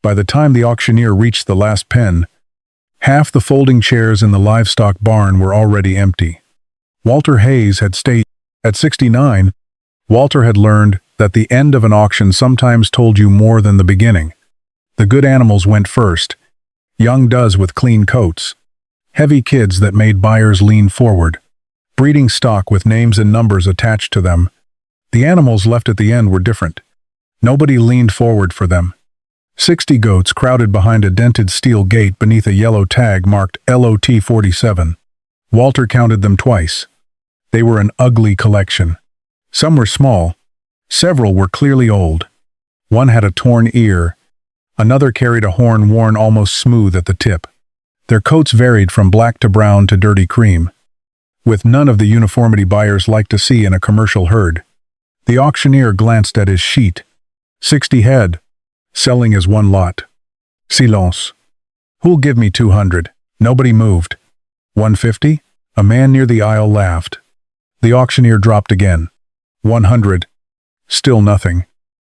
By the time the auctioneer reached the last pen, half the folding chairs in the livestock barn were already empty. Walter Hayes had stayed. At 69, Walter had learned that the end of an auction sometimes told you more than the beginning. The good animals went first, young does with clean coats, heavy kids that made buyers lean forward, breeding stock with names and numbers attached to them. The animals left at the end were different. Nobody leaned forward for them. 60 goats crowded behind a dented steel gate beneath a yellow tag marked LOT 47. Walter counted them twice. They were an ugly collection. Some were small. Several were clearly old. One had a torn ear. Another carried a horn worn almost smooth at the tip. Their coats varied from black to brown to dirty cream, with none of the uniformity buyers like to see in a commercial herd. The auctioneer glanced at his sheet. 60 head. Selling as one lot. Silence. Who'll give me 200? Nobody moved. 150? A man near the aisle laughed. The auctioneer dropped again. 100. Still nothing.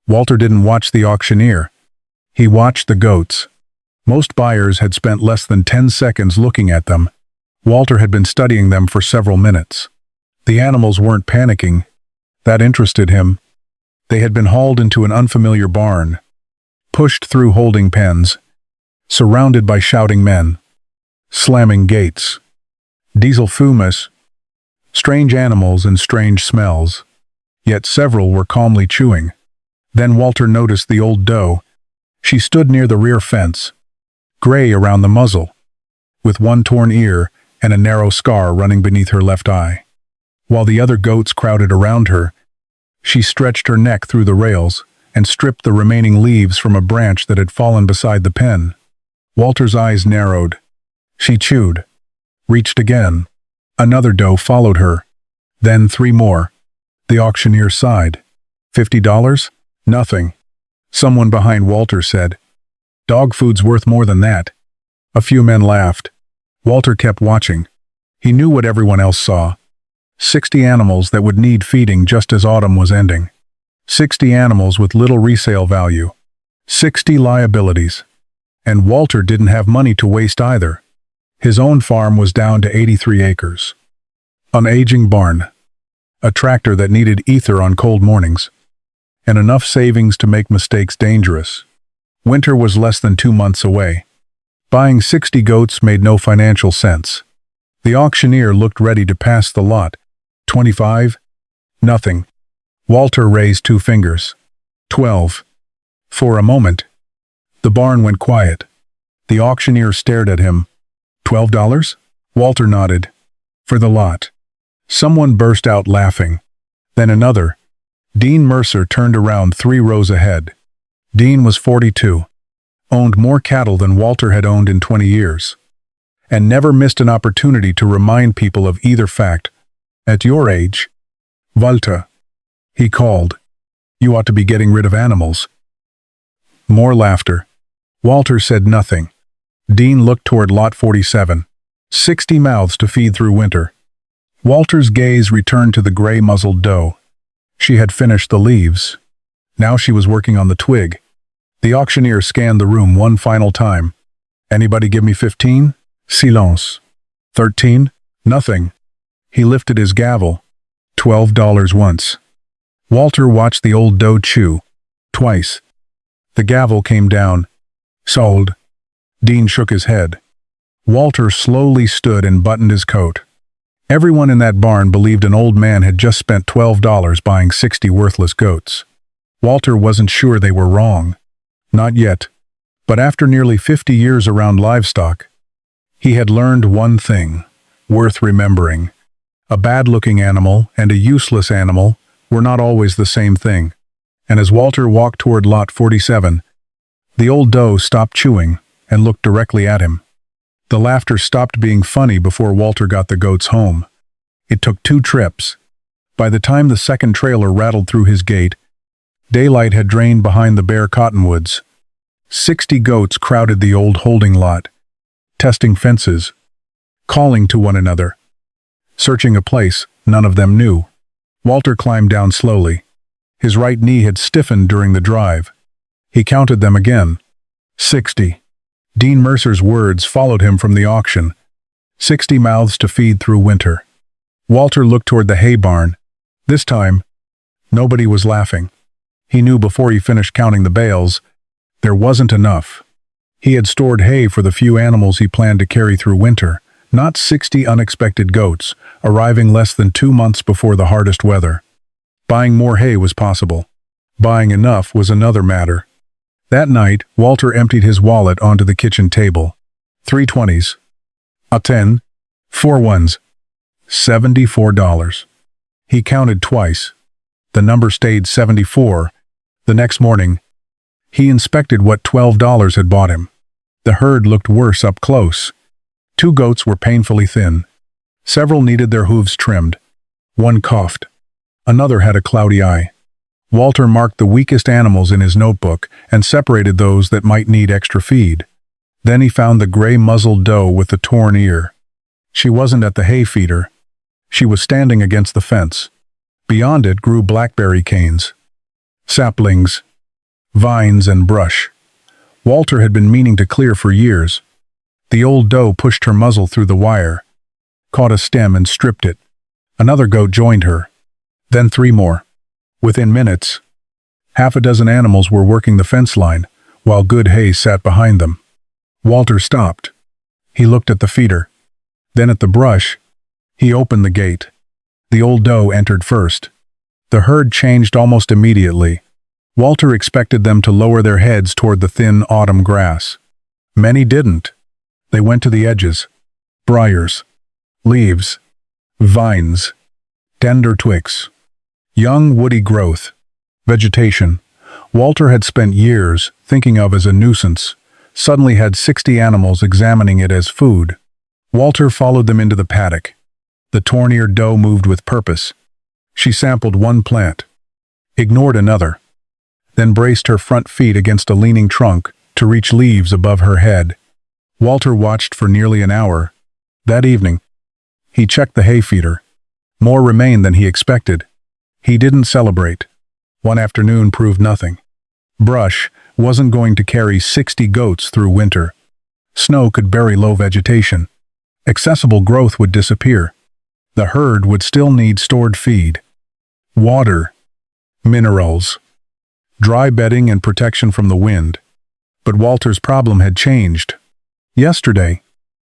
Walter didn't watch the auctioneer. He watched the goats. Most buyers had spent less than 10 seconds looking at them. Walter had been studying them for several minutes. The animals weren't panicking. That interested him. They had been hauled into an unfamiliar barn, pushed through holding pens, surrounded by shouting men, slamming gates, diesel fumes, strange animals and strange smells. Yet several were calmly chewing. Then Walter noticed the old doe. She stood near the rear fence, gray around the muzzle, with one torn ear and a narrow scar running beneath her left eye. While the other goats crowded around her, she stretched her neck through the rails and stripped the remaining leaves from a branch that had fallen beside the pen. Walter's eyes narrowed. She chewed, reached again. Another doe followed her. Then 3 more. The auctioneer sighed. $50? Nothing. Someone behind Walter said, "Dog food's worth more than that." A few men laughed. Walter kept watching. He knew what everyone else saw. 60 animals that would need feeding just as autumn was ending. 60 animals with little resale value. 60 liabilities. And Walter didn't have money to waste either. His own farm was down to 83 acres. An aging barn. A tractor that needed ether on cold mornings. And enough savings to make mistakes dangerous. Winter was less than 2 months away. Buying 60 goats made no financial sense. The auctioneer looked ready to pass the lot. 25? Nothing. Walter raised 2 fingers. 12. For a moment, the barn went quiet. The auctioneer stared at him. $12? Walter nodded. For the lot. Someone burst out laughing. Then another. Dean Mercer turned around 3 rows ahead. Dean was 42. Owned more cattle than Walter had owned in 20 years. And never missed an opportunity to remind people of either fact. At your age, Walter, he called, you ought to be getting rid of animals. More laughter. Walter said nothing. Dean looked toward lot 47. 60 mouths to feed through winter. Walter's gaze returned to the gray-muzzled doe. She had finished the leaves. Now she was working on the twig. The auctioneer scanned the room one final time. Anybody give me 15? Silence. 13? Nothing. He lifted his gavel. $12 once. Walter watched the old doe chew. Twice. The gavel came down. Sold. Dean shook his head. Walter slowly stood and buttoned his coat. Everyone in that barn believed an old man had just spent $12 buying 60 worthless goats. Walter wasn't sure they were wrong. Not yet. But after nearly 50 years around livestock, he had learned one thing, worth remembering. A bad-looking animal and a useless animal were not always the same thing. And as Walter walked toward lot 47, the old doe stopped chewing and looked directly at him. The laughter stopped being funny before Walter got the goats home. It took 2 trips. By the time the second trailer rattled through his gate, daylight had drained behind the bare cottonwoods. 60 goats crowded the old holding lot, testing fences, calling to one another, searching a place none of them knew. Walter climbed down slowly. His right knee had stiffened during the drive. He counted them again. 60. Dean Mercer's words followed him from the auction. 60 mouths to feed through winter. Walter looked toward the hay barn. This time, nobody was laughing. He knew before he finished counting the bales, there wasn't enough. He had stored hay for the few animals he planned to carry through winter, not 60 unexpected goats, arriving less than 2 months before the hardest weather. Buying more hay was possible. Buying enough was another matter. That night, Walter emptied his wallet onto the kitchen table. 3 20s. A 10. 4 ones. $74. He counted twice. The number stayed 74. The next morning, he inspected what $12 had bought him. The herd looked worse up close. 2 goats were painfully thin. Several needed their hooves trimmed. One coughed. Another had a cloudy eye. Walter marked the weakest animals in his notebook and separated those that might need extra feed. Then he found the gray-muzzled doe with the torn ear. She wasn't at the hay feeder. She was standing against the fence. Beyond it grew blackberry canes, saplings, vines, and brush. Walter had been meaning to clear for years. The old doe pushed her muzzle through the wire, caught a stem and stripped it. Another goat joined her. Then 3 more. Within minutes, half a dozen animals were working the fence line, while good hay sat behind them. Walter stopped. He looked at the feeder. Then at the brush. He opened the gate. The old doe entered first. The herd changed almost immediately. Walter expected them to lower their heads toward the thin autumn grass. Many didn't. They went to the edges. Briars, leaves, vines, tender twigs. Young woody growth, vegetation, Walter had spent years thinking of as a nuisance, suddenly had 60 animals examining it as food. Walter followed them into the paddock. The torn-eared doe moved with purpose. She sampled one plant, ignored another, then braced her front feet against a leaning trunk to reach leaves above her head. Walter watched for nearly an hour. That evening, he checked the hay feeder. More remained than he expected. He didn't celebrate. One afternoon proved nothing. Brush wasn't going to carry 60 goats through winter. Snow could bury low vegetation. Accessible growth would disappear. The herd would still need stored feed. Water, minerals, dry bedding and protection from the wind. But Walter's problem had changed. Yesterday,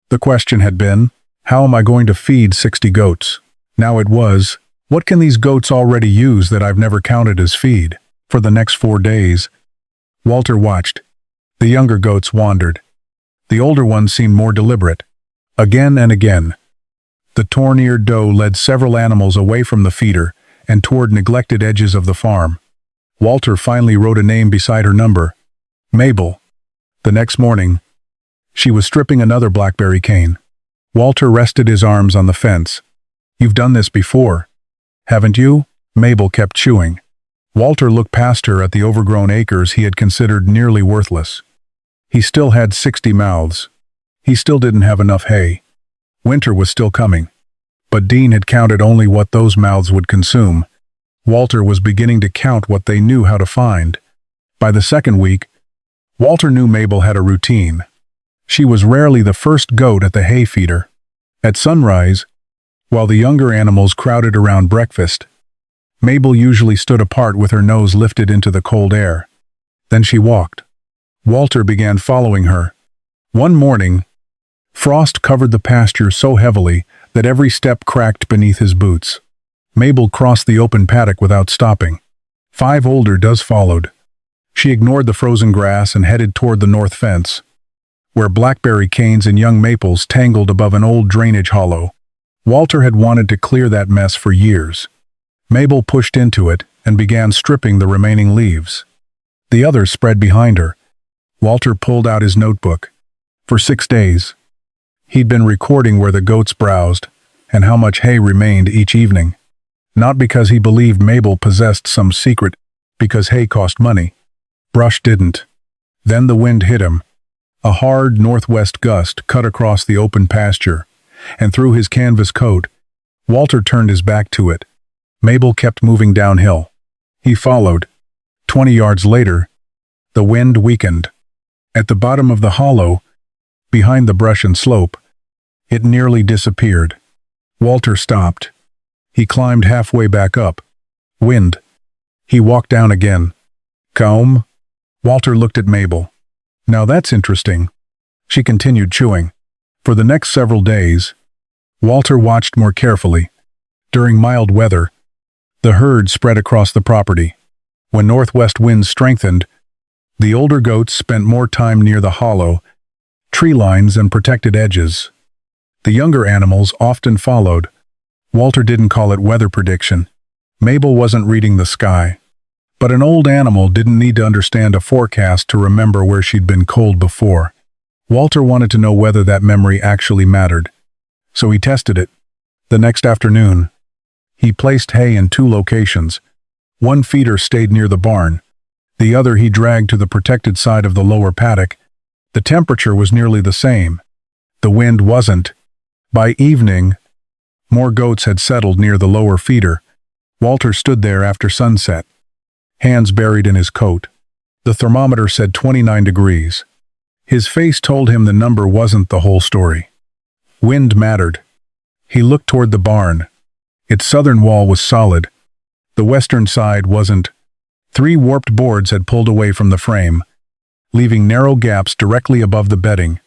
the question had been, how am I going to feed 60 goats? Now it was, what can these goats already use that I've never counted as feed? For the next 4 days, Walter watched. The younger goats wandered. The older ones seemed more deliberate. Again and again, the torn-eared doe led several animals away from the feeder and toward neglected edges of the farm. Walter finally wrote a name beside her number, Mabel. The next morning, she was stripping another blackberry cane. Walter rested his arms on the fence. You've done this before, haven't you? Mabel kept chewing. Walter looked past her at the overgrown acres he had considered nearly worthless. He still had 60 mouths. He still didn't have enough hay. Winter was still coming. But Dean had counted only what those mouths would consume. Walter was beginning to count what they knew how to find. By the second week, Walter knew Mabel had a routine. She was rarely the first goat at the hay feeder. At sunrise, while the younger animals crowded around breakfast, Mabel usually stood apart with her nose lifted into the cold air. Then she walked. Walter began following her. One morning, frost covered the pasture so heavily that every step cracked beneath his boots. Mabel crossed the open paddock without stopping. 5 older does followed. She ignored the frozen grass and headed toward the north fence, where blackberry canes and young maples tangled above an old drainage hollow. Walter had wanted to clear that mess for years. Mabel pushed into it and began stripping the remaining leaves. The others spread behind her. Walter pulled out his notebook. For 6 days, he'd been recording where the goats browsed and how much hay remained each evening. Not because he believed Mabel possessed some secret, because hay cost money. Brush didn't. Then the wind hit him. A hard northwest gust cut across the open pasture, and through his canvas coat, Walter turned his back to it. Mabel kept moving downhill. He followed. 20 yards later, the wind weakened. At the bottom of the hollow, behind the brush and slope, it nearly disappeared. Walter stopped. He climbed halfway back up. Wind. He walked down again. Comb? Walter looked at Mabel. Now that's interesting. She continued chewing. For the next several days, Walter watched more carefully. During mild weather, the herd spread across the property. When northwest winds strengthened, the older goats spent more time near the hollow, tree lines and protected edges. The younger animals often followed. Walter didn't call it weather prediction. Mabel wasn't reading the sky. But an old animal didn't need to understand a forecast to remember where she'd been cold before. Walter wanted to know whether that memory actually mattered. So he tested it. The next afternoon, he placed hay in 2 locations. One feeder stayed near the barn. The other he dragged to the protected side of the lower paddock. The temperature was nearly the same. The wind wasn't. By evening, more goats had settled near the lower feeder. Walter stood there after sunset, hands buried in his coat. The thermometer said 29 degrees. His face told him the number wasn't the whole story. Wind mattered. He looked toward the barn. Its southern wall was solid. The western side wasn't. 3 warped boards had pulled away from the frame, leaving narrow gaps directly above the bedding.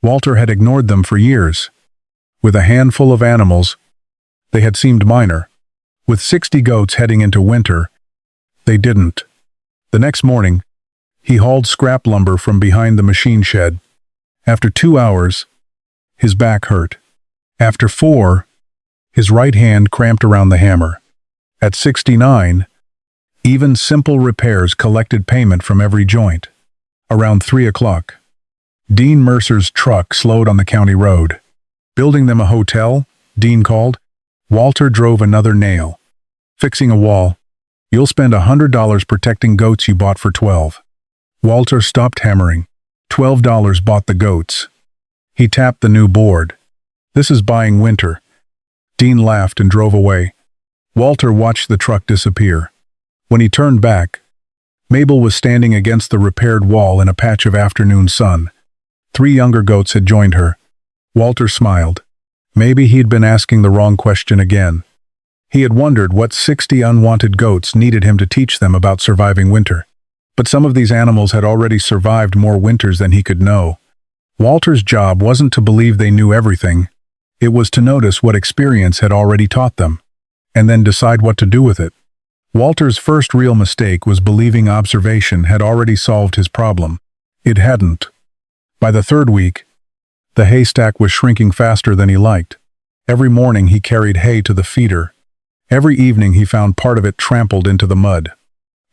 Walter had ignored them for years. With a handful of animals, they had seemed minor. With 60 goats heading into winter, they didn't. The next morning, he hauled scrap lumber from behind the machine shed. After 2 hours, his back hurt. After 4, his right hand cramped around the hammer. At 69, even simple repairs collected payment from every joint. Around 3 o'clock, Dean Mercer's truck slowed on the county road. Building them a hotel, Dean called. Walter drove another nail. Fixing a wall. You'll spend $100 protecting goats you bought for $12. Walter stopped hammering. $12 bought the goats. He tapped the new board. This is buying winter. Dean laughed and drove away. Walter watched the truck disappear. When he turned back, Mabel was standing against the repaired wall in a patch of afternoon sun. 3 younger goats had joined her. Walter smiled. Maybe he'd been asking the wrong question again. He had wondered what 60 unwanted goats needed him to teach them about surviving winter. But some of these animals had already survived more winters than he could know. Walter's job wasn't to believe they knew everything. It was to notice what experience had already taught them, and then decide what to do with it. Walter's first real mistake was believing observation had already solved his problem. It hadn't. By the 3rd week, the haystack was shrinking faster than he liked. Every morning he carried hay to the feeder. Every evening he found part of it trampled into the mud.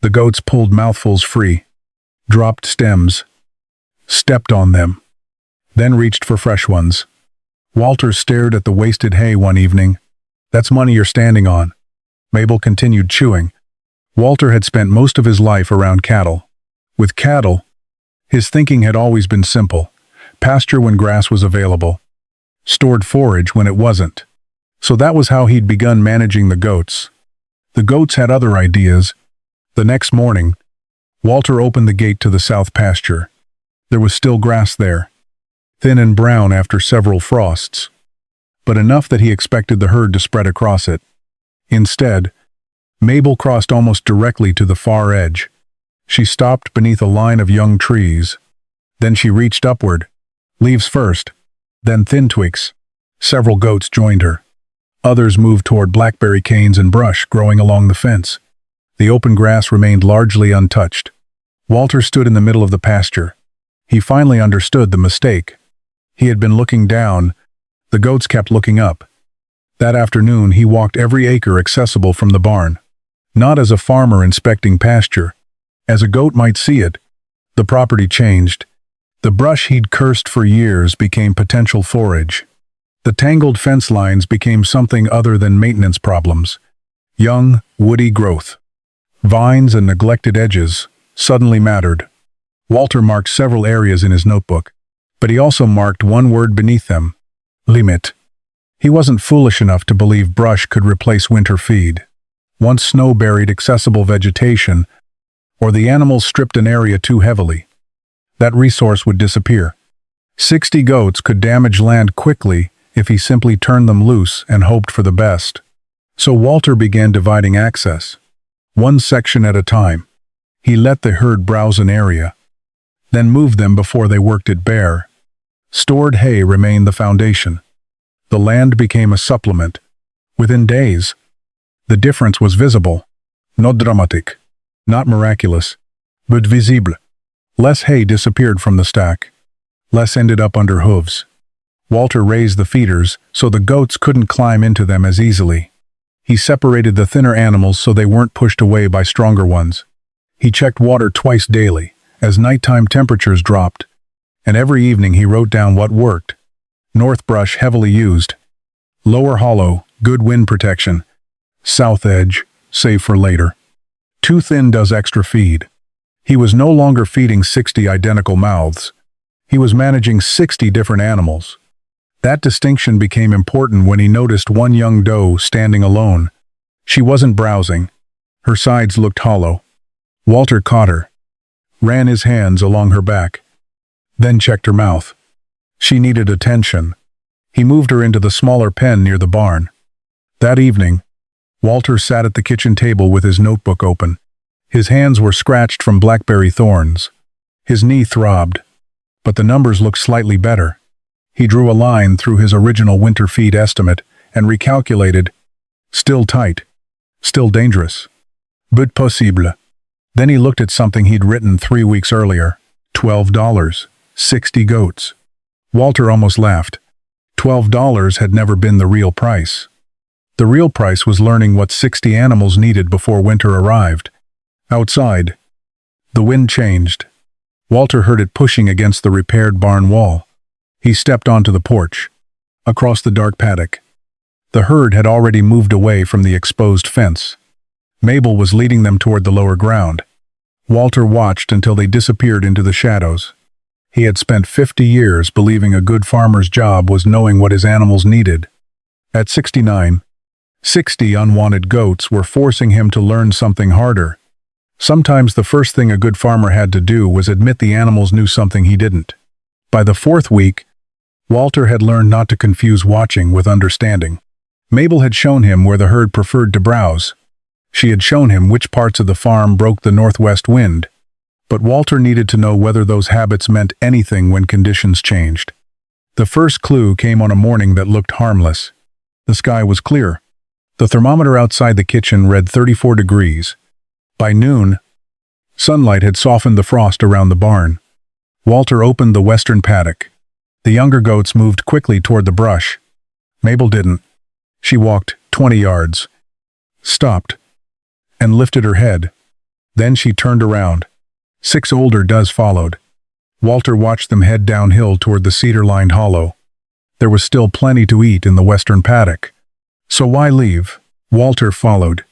The goats pulled mouthfuls free, dropped stems, stepped on them, then reached for fresh ones. Walter stared at the wasted hay one evening. That's money you're standing on. Mabel continued chewing. Walter had spent most of his life around cattle. With cattle, his thinking had always been simple. Pasture when grass was available. Stored forage when it wasn't. So that was how he'd begun managing the goats. The goats had other ideas. The next morning, Walter opened the gate to the south pasture. There was still grass there, thin and brown after several frosts, but enough that he expected the herd to spread across it. Instead, Mabel crossed almost directly to the far edge. She stopped beneath a line of young trees. Then she reached upward, leaves first, then thin twigs. Several goats joined her. Others moved toward blackberry canes and brush growing along the fence. The open grass remained largely untouched. Walter stood in the middle of the pasture. He finally understood the mistake. He had been looking down. The goats kept looking up. That afternoon he walked every acre accessible from the barn. Not as a farmer inspecting pasture. As a goat might see it. The property changed. The brush he'd cursed for years became potential forage. The tangled fence lines became something other than maintenance problems. Young, woody growth. Vines and neglected edges suddenly mattered. Walter marked several areas in his notebook, but he also marked one word beneath them: limit. He wasn't foolish enough to believe brush could replace winter feed. Once snow buried accessible vegetation, or the animals stripped an area too heavily. that resource would disappear. 60 goats could damage land quickly if he simply turned them loose and hoped for the best. So Walter began dividing access, one section at a time. He let the herd browse an area, then moved them before they worked it bare. Stored hay remained the foundation. The land became a supplement. Within days, the difference was visible. Not dramatic, not miraculous, but visible. Less hay disappeared from the stack. Less ended up under hooves. Walter raised the feeders so the goats couldn't climb into them as easily. He separated the thinner animals so they weren't pushed away by stronger ones. He checked water twice daily, as nighttime temperatures dropped, and every evening he wrote down what worked. North brush heavily used. Lower hollow, good wind protection. South edge, save for later. Too thin does extra feed. He was no longer feeding 60 identical mouths. He was managing 60 different animals. That distinction became important when he noticed one young doe standing alone. She wasn't browsing. Her sides looked hollow. Walter caught her, ran his hands along her back, then checked her mouth. She needed attention. He moved her into the smaller pen near the barn. That evening, Walter sat at the kitchen table with his notebook open. His hands were scratched from blackberry thorns. His knee throbbed, but the numbers looked slightly better. He drew a line through his original winter feed estimate and recalculated. Still tight. Still dangerous. But possible. Then he looked at something he'd written 3 weeks earlier. $12. 60 goats. Walter almost laughed. $12 had never been the real price. The real price was learning what 60 animals needed before winter arrived. Outside, the wind changed. Walter heard it pushing against the repaired barn wall. He stepped onto the porch, across the dark paddock. The herd had already moved away from the exposed fence. Mabel was leading them toward the lower ground. Walter watched until they disappeared into the shadows. He had spent 50 years believing a good farmer's job was knowing what his animals needed. At 69, 60 unwanted goats were forcing him to learn something harder. Sometimes the first thing a good farmer had to do was admit the animals knew something he didn't. By the 4th week, Walter had learned not to confuse watching with understanding. Mabel had shown him where the herd preferred to browse. She had shown him which parts of the farm broke the northwest wind. But Walter needed to know whether those habits meant anything when conditions changed. The first clue came on a morning that looked harmless. The sky was clear. The thermometer outside the kitchen read 34 degrees. By noon, sunlight had softened the frost around the barn. Walter opened the western paddock. The younger goats moved quickly toward the brush. Mabel didn't. She walked 20 yards, stopped, and lifted her head. Then she turned around. 6 older does followed. Walter watched them head downhill toward the cedar-lined hollow. There was still plenty to eat in the western paddock. So why leave? Walter followed.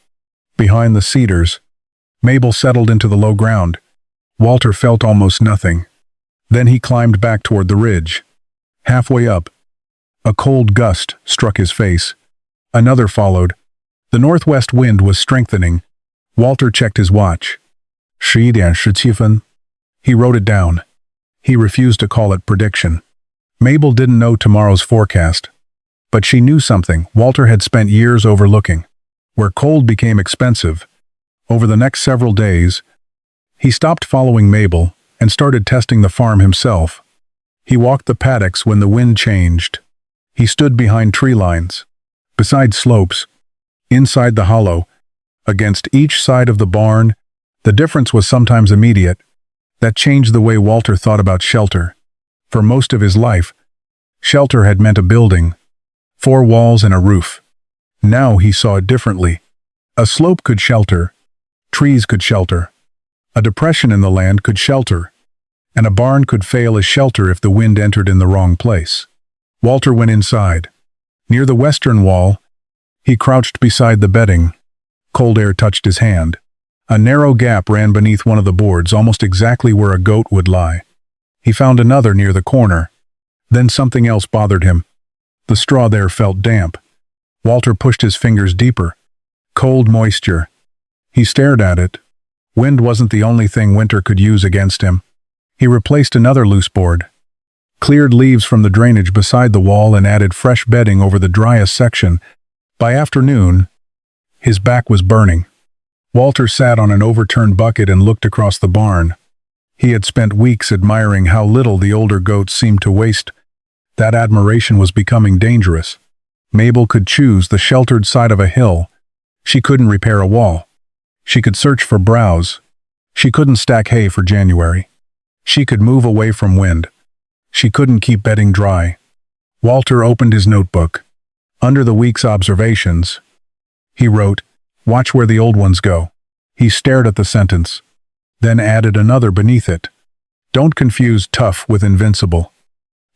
Behind the cedars, Mabel settled into the low ground. Walter felt almost nothing. Then he climbed back toward the ridge. Halfway up, a cold gust struck his face. Another followed. The northwest wind was strengthening. Walter checked his watch. 11:17. He wrote it down. He refused to call it prediction. Mabel didn't know tomorrow's forecast. But she knew something Walter had spent years overlooking. Where cold became expensive, over the next several days, he stopped following Mabel and started testing the farm himself. He walked the paddocks when the wind changed. He stood behind tree lines, beside slopes, inside the hollow, against each side of the barn. The difference was sometimes immediate. That changed the way Walter thought about shelter. For most of his life, shelter had meant a building, 4 walls and a roof. Now he saw it differently. A slope could shelter, trees could shelter, a depression in the land could shelter, and a barn could fail as shelter if the wind entered in the wrong place. Walter went inside. Near the western wall, he crouched beside the bedding. Cold air touched his hand. A narrow gap ran beneath one of the boards, almost exactly where a goat would lie. He found another near the corner. Then something else bothered him. The straw there felt damp. Walter pushed his fingers deeper. Cold moisture. He stared at it. Wind wasn't the only thing winter could use against him. He replaced another loose board, cleared leaves from the drainage beside the wall, and added fresh bedding over the driest section. By afternoon, his back was burning. Walter sat on an overturned bucket and looked across the barn. He had spent weeks admiring how little the older goats seemed to waste. That admiration was becoming dangerous. Mabel could choose the sheltered side of a hill. She couldn't repair a wall. She could search for browse. She couldn't stack hay for January. She could move away from wind. She couldn't keep bedding dry. Walter opened his notebook. Under the week's observations, he wrote, "Watch where the old ones go." He stared at the sentence, then added another beneath it. "Don't confuse tough with invincible."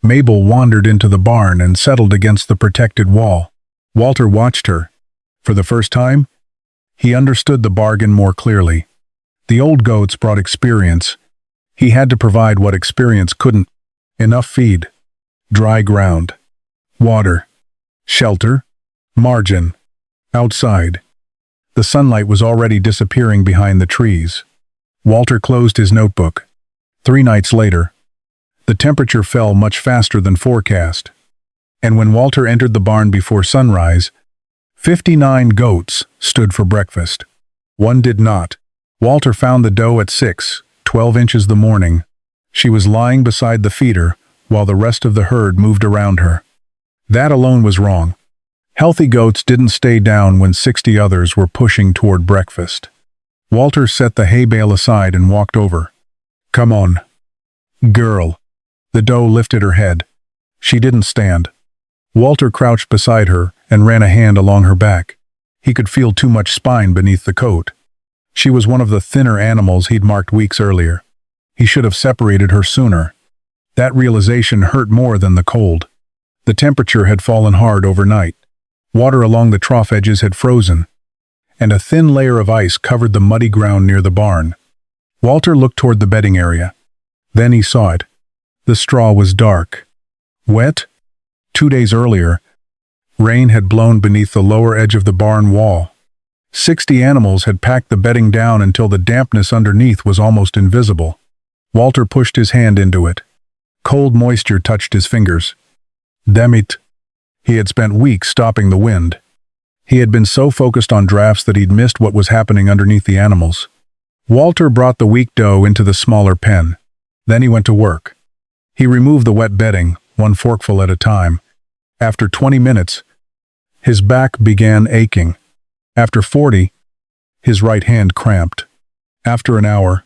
Mabel wandered into the barn and settled against the protected wall. Walter watched her. For the first time, he understood the bargain more clearly. The old goats brought experience. He had to provide what experience couldn't. Enough feed, dry ground, water, shelter, margin. Outside, the sunlight was already disappearing behind the trees. Walter closed his notebook. 3 nights later, the temperature fell much faster than forecast, and when Walter entered the barn before sunrise, 59 goats stood for breakfast. One did not. Walter found the doe at 6:12 inches the morning. She was lying beside the feeder while the rest of the herd moved around her. That alone was wrong. Healthy goats didn't stay down when 60 others were pushing toward breakfast. Walter set the hay bale aside and walked over. "Come on, girl." The doe lifted her head. She didn't stand. Walter crouched beside her and ran a hand along her back. He could feel too much spine beneath the coat. She was one of the thinner animals he'd marked weeks earlier. He should have separated her sooner. That realization hurt more than the cold. The temperature had fallen hard overnight. Water along the trough edges had frozen, and a thin layer of ice covered the muddy ground near the barn. Walter looked toward the bedding area. Then he saw it. The straw was dark. Wet? 2 days earlier, rain had blown beneath the lower edge of the barn wall. 60 animals had packed the bedding down until the dampness underneath was almost invisible. Walter pushed his hand into it. Cold moisture touched his fingers. Damn it. He had spent weeks stopping the wind. He had been so focused on drafts that he'd missed what was happening underneath the animals. Walter brought the weak doe into the smaller pen. Then he went to work. He removed the wet bedding, one forkful at a time. After 20 minutes, his back began aching. After 40, his right hand cramped. After an hour,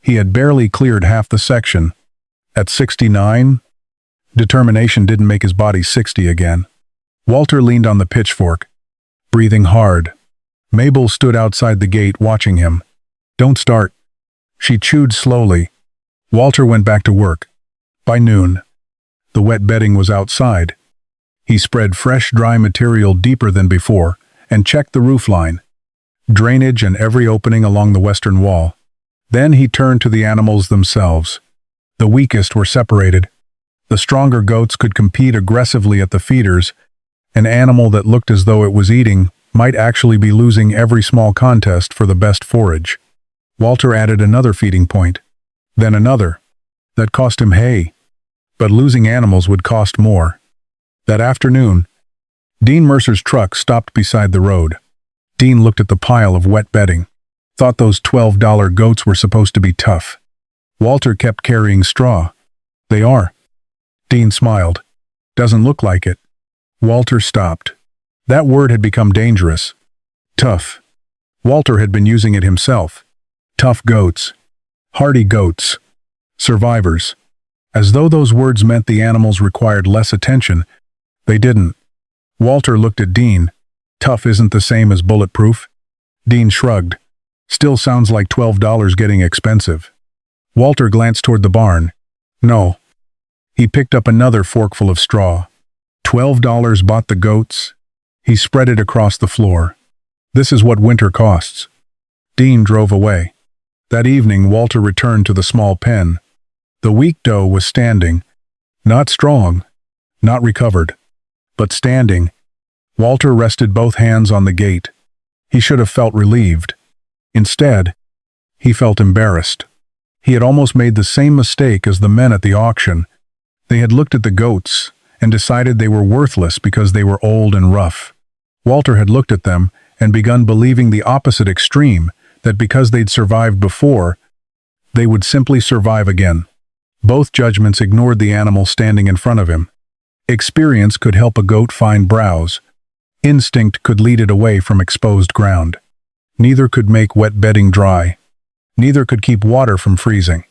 he had barely cleared half the section. At 69, determination didn't make his body 60 again. Walter leaned on the pitchfork, breathing hard. Mabel stood outside the gate watching him. "Don't start." She chewed slowly. Walter went back to work. By noon, the wet bedding was outside. He spread fresh, dry material deeper than before and checked the roof line, drainage, and every opening along the western wall. Then he turned to the animals themselves. The weakest were separated. The stronger goats could compete aggressively at the feeders. An animal that looked as though it was eating might actually be losing every small contest for the best forage. Walter added another feeding point, then another. That cost him hay, but losing animals would cost more. That afternoon, Dean Mercer's truck stopped beside the road. Dean looked at the pile of wet bedding, thought those $12 goats were supposed to be tough. Walter kept carrying straw. "They are." Dean smiled. "Doesn't look like it." Walter stopped. That word had become dangerous. Tough. Walter had been using it himself. Tough goats. Hardy goats. Survivors. As though those words meant the animals required less attention. They didn't. Walter looked at Dean. "Tough isn't the same as bulletproof." Dean shrugged. "Still sounds like $12 getting expensive." Walter glanced toward the barn. "No." He picked up another forkful of straw. $12 bought the goats. He spread it across the floor. "This is what winter costs." Dean drove away. That evening, Walter returned to the small pen. The weak doe was standing. Not strong, not recovered, but standing. Walter rested both hands on the gate. He should have felt relieved. Instead, he felt embarrassed. He had almost made the same mistake as the men at the auction. They had looked at the goats and decided they were worthless because they were old and rough. Walter had looked at them and begun believing the opposite extreme, that because they'd survived before, they would simply survive again. Both judgments ignored the animal standing in front of him. Experience could help a goat find browse. Instinct could lead it away from exposed ground. Neither could make wet bedding dry. Neither could keep water from freezing.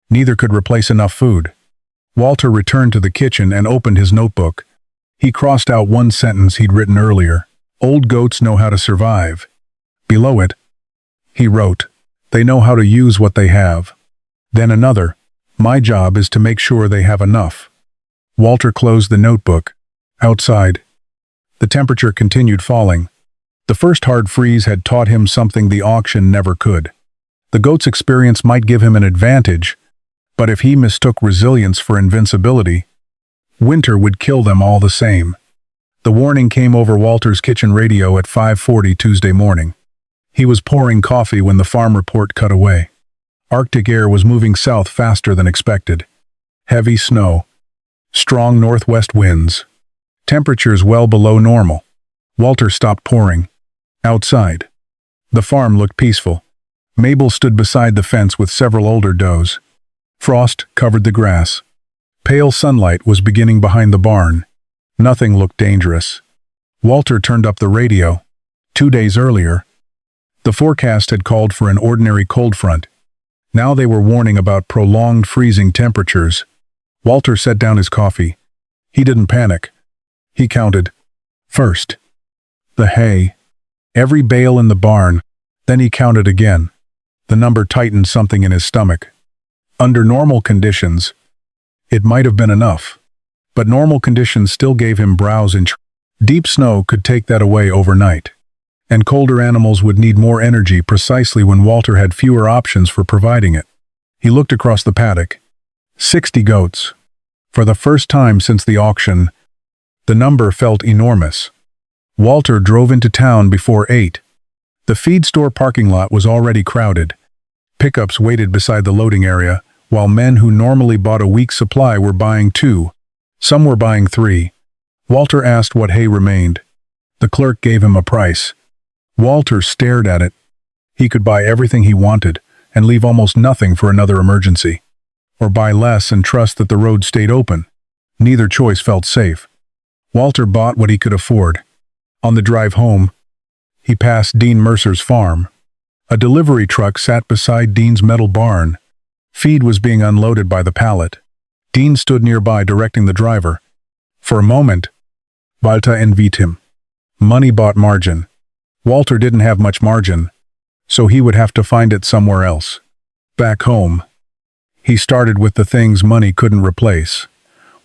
Neither could replace enough food. Walter returned to the kitchen and opened his notebook. He crossed out one sentence he'd written earlier. Old goats know how to survive. Below it, he wrote, they know how to use what they have. Then another, my job is to make sure they have enough. Walter closed the notebook. Outside, the temperature continued falling. The first hard freeze had taught him something the auction never could. The goat's experience might give him an advantage, but if he mistook resilience for invincibility, winter would kill them all the same. The warning came over Walter's kitchen radio at 5:40 Tuesday morning. He was pouring coffee when the farm report cut away. Arctic air was moving south faster than expected. Heavy snow. Strong northwest winds. Temperatures well below normal. Walter stopped pouring. Outside, the farm looked peaceful. Mabel stood beside the fence with several older does. Frost covered the grass. Pale sunlight was beginning behind the barn. Nothing looked dangerous. Walter turned up the radio. 2 days earlier, the forecast had called for an ordinary cold front. Now they were warning about prolonged freezing temperatures. Walter set down his coffee. He didn't panic. He counted. First, the hay. Every bale in the barn. Then he counted again. The number tightened something in his stomach. Under normal conditions, it might have been enough. But normal conditions still gave him browse and deep snow could take that away overnight. And colder animals would need more energy precisely when Walter had fewer options for providing it. He looked across the paddock. 60 goats. For the first time since the auction, the number felt enormous. Walter drove into town before 8. The feed store parking lot was already crowded. Pickups waited beside the loading area, while men who normally bought a week's supply were buying 2. Some were buying 3. Walter asked what hay remained. The clerk gave him a price. Walter stared at it. He could buy everything he wanted and leave almost nothing for another emergency. Or buy less and trust that the road stayed open. Neither choice felt safe. Walter bought what he could afford. On the drive home, he passed Dean Mercer's farm. A delivery truck sat beside Dean's metal barn. Feed was being unloaded by the pallet. Dean stood nearby directing the driver. For a moment, Walter envied him. Money bought margin. Walter didn't have much margin, so he would have to find it somewhere else. Back home, he started with the things money couldn't replace.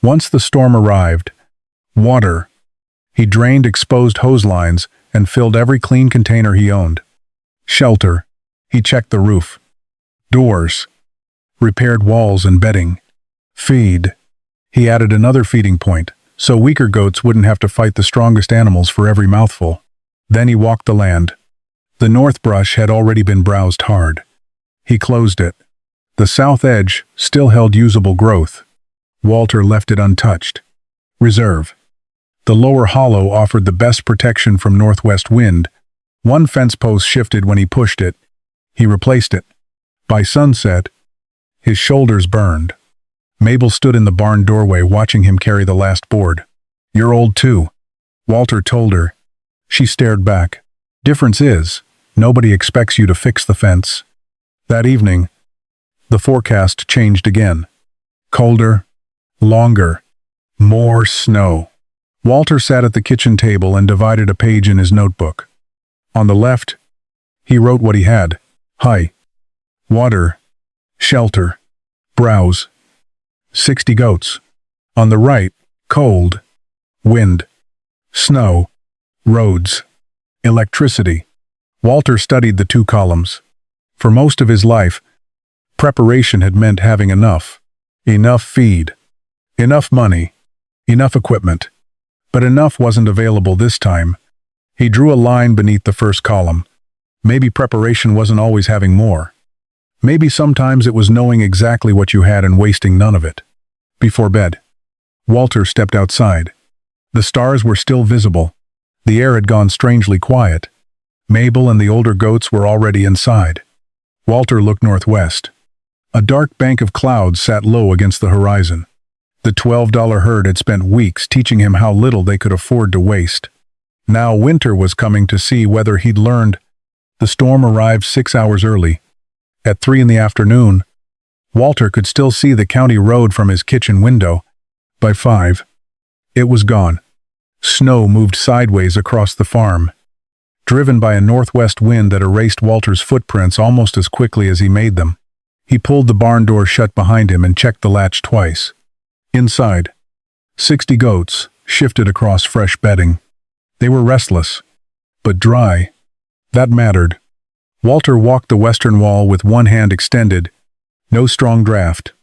Once the storm arrived, water. He drained exposed hose lines and filled every clean container he owned. Shelter. He checked the roof. Doors. Repaired walls and bedding. Feed. He added another feeding point, so weaker goats wouldn't have to fight the strongest animals for every mouthful. Then he walked the land. The north brush had already been browsed hard. He closed it. The south edge still held usable growth. Walter left it untouched. Reserve. The lower hollow offered the best protection from northwest wind. One fence post shifted when he pushed it. He replaced it. By sunset, his shoulders burned. Mabel stood in the barn doorway watching him carry the last board. "You're old too," Walter told her. She stared back. "Difference is, nobody expects you to fix the fence." That evening, the forecast changed again. Colder, longer, more snow. Walter sat at the kitchen table and divided a page in his notebook. On the left, he wrote what he had. Hay, water, shelter, browse, 60 goats. On the right, cold, wind, snow, roads, electricity. Walter studied the 2 columns. For most of his life, preparation had meant having enough. Enough feed. Enough money. Enough equipment. But enough wasn't available this time. He drew a line beneath the first column. Maybe preparation wasn't always having more. Maybe sometimes it was knowing exactly what you had and wasting none of it. Before bed, Walter stepped outside. The stars were still visible. The air had gone strangely quiet. Mabel and the older goats were already inside. Walter looked northwest. A dark bank of clouds sat low against the horizon. The $12 herd had spent weeks teaching him how little they could afford to waste. Now winter was coming to see whether he'd learned. The storm arrived 6 hours early. At 3 in the afternoon, Walter could still see the county road from his kitchen window. By 5, it was gone. Snow moved sideways across the farm, driven by a northwest wind that erased Walter's footprints almost as quickly as he made them. He pulled the barn door shut behind him and checked the latch twice. Inside, 60 goats shifted across fresh bedding. They were restless, but dry. That mattered. Walter walked the western wall with one hand extended. No strong draft.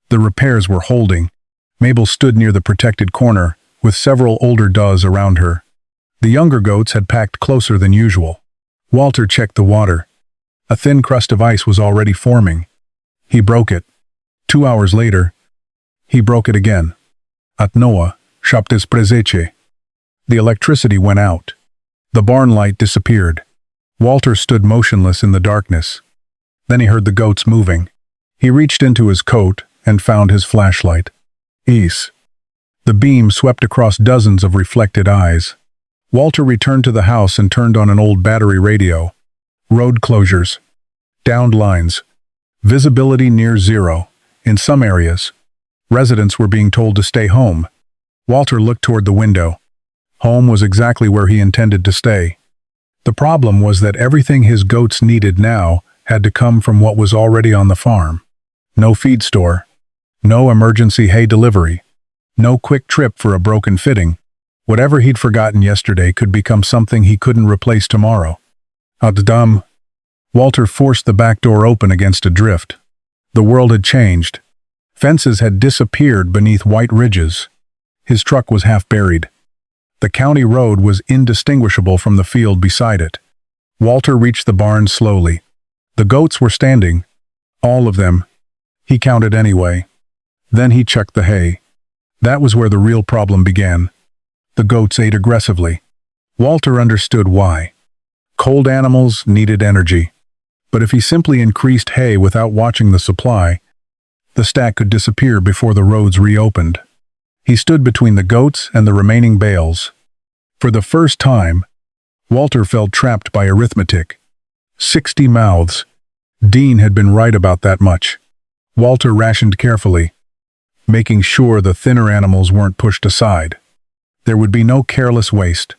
The repairs were holding. Mabel stood near the protected corner, with several older does around her. The younger goats had packed closer than usual. Walter checked the water. A thin crust of ice was already forming. He broke it. 2 hours later, he broke it again. At Noah, shaptes prezeche. The electricity went out. The barn light disappeared. Walter stood motionless in the darkness. Then he heard the goats moving. He reached into his coat and found his flashlight. Ease. The beam swept across dozens of reflected eyes. Walter returned to the house and turned on an old battery radio. Road closures. Downed lines. Visibility near zero. In some areas, residents were being told to stay home. Walter looked toward the window. Home was exactly where he intended to stay. The problem was that everything his goats needed now had to come from what was already on the farm. No feed store. No emergency hay delivery. No quick trip for a broken fitting. Whatever he'd forgotten yesterday could become something he couldn't replace tomorrow. Ad-dam. Walter forced the back door open against a drift. The world had changed. Fences had disappeared beneath white ridges. His truck was half buried. The county road was indistinguishable from the field beside it. Walter reached the barn slowly. The goats were standing. All of them. He counted anyway. Then he checked the hay. That was where the real problem began. The goats ate aggressively. Walter understood why. Cold animals needed energy. But if he simply increased hay without watching the supply, the stack could disappear before the roads reopened. He stood between the goats and the remaining bales. For the first time, Walter felt trapped by arithmetic. 60 mouths. Dean had been right about that much. Walter rationed carefully, making sure the thinner animals weren't pushed aside. There would be no careless waste.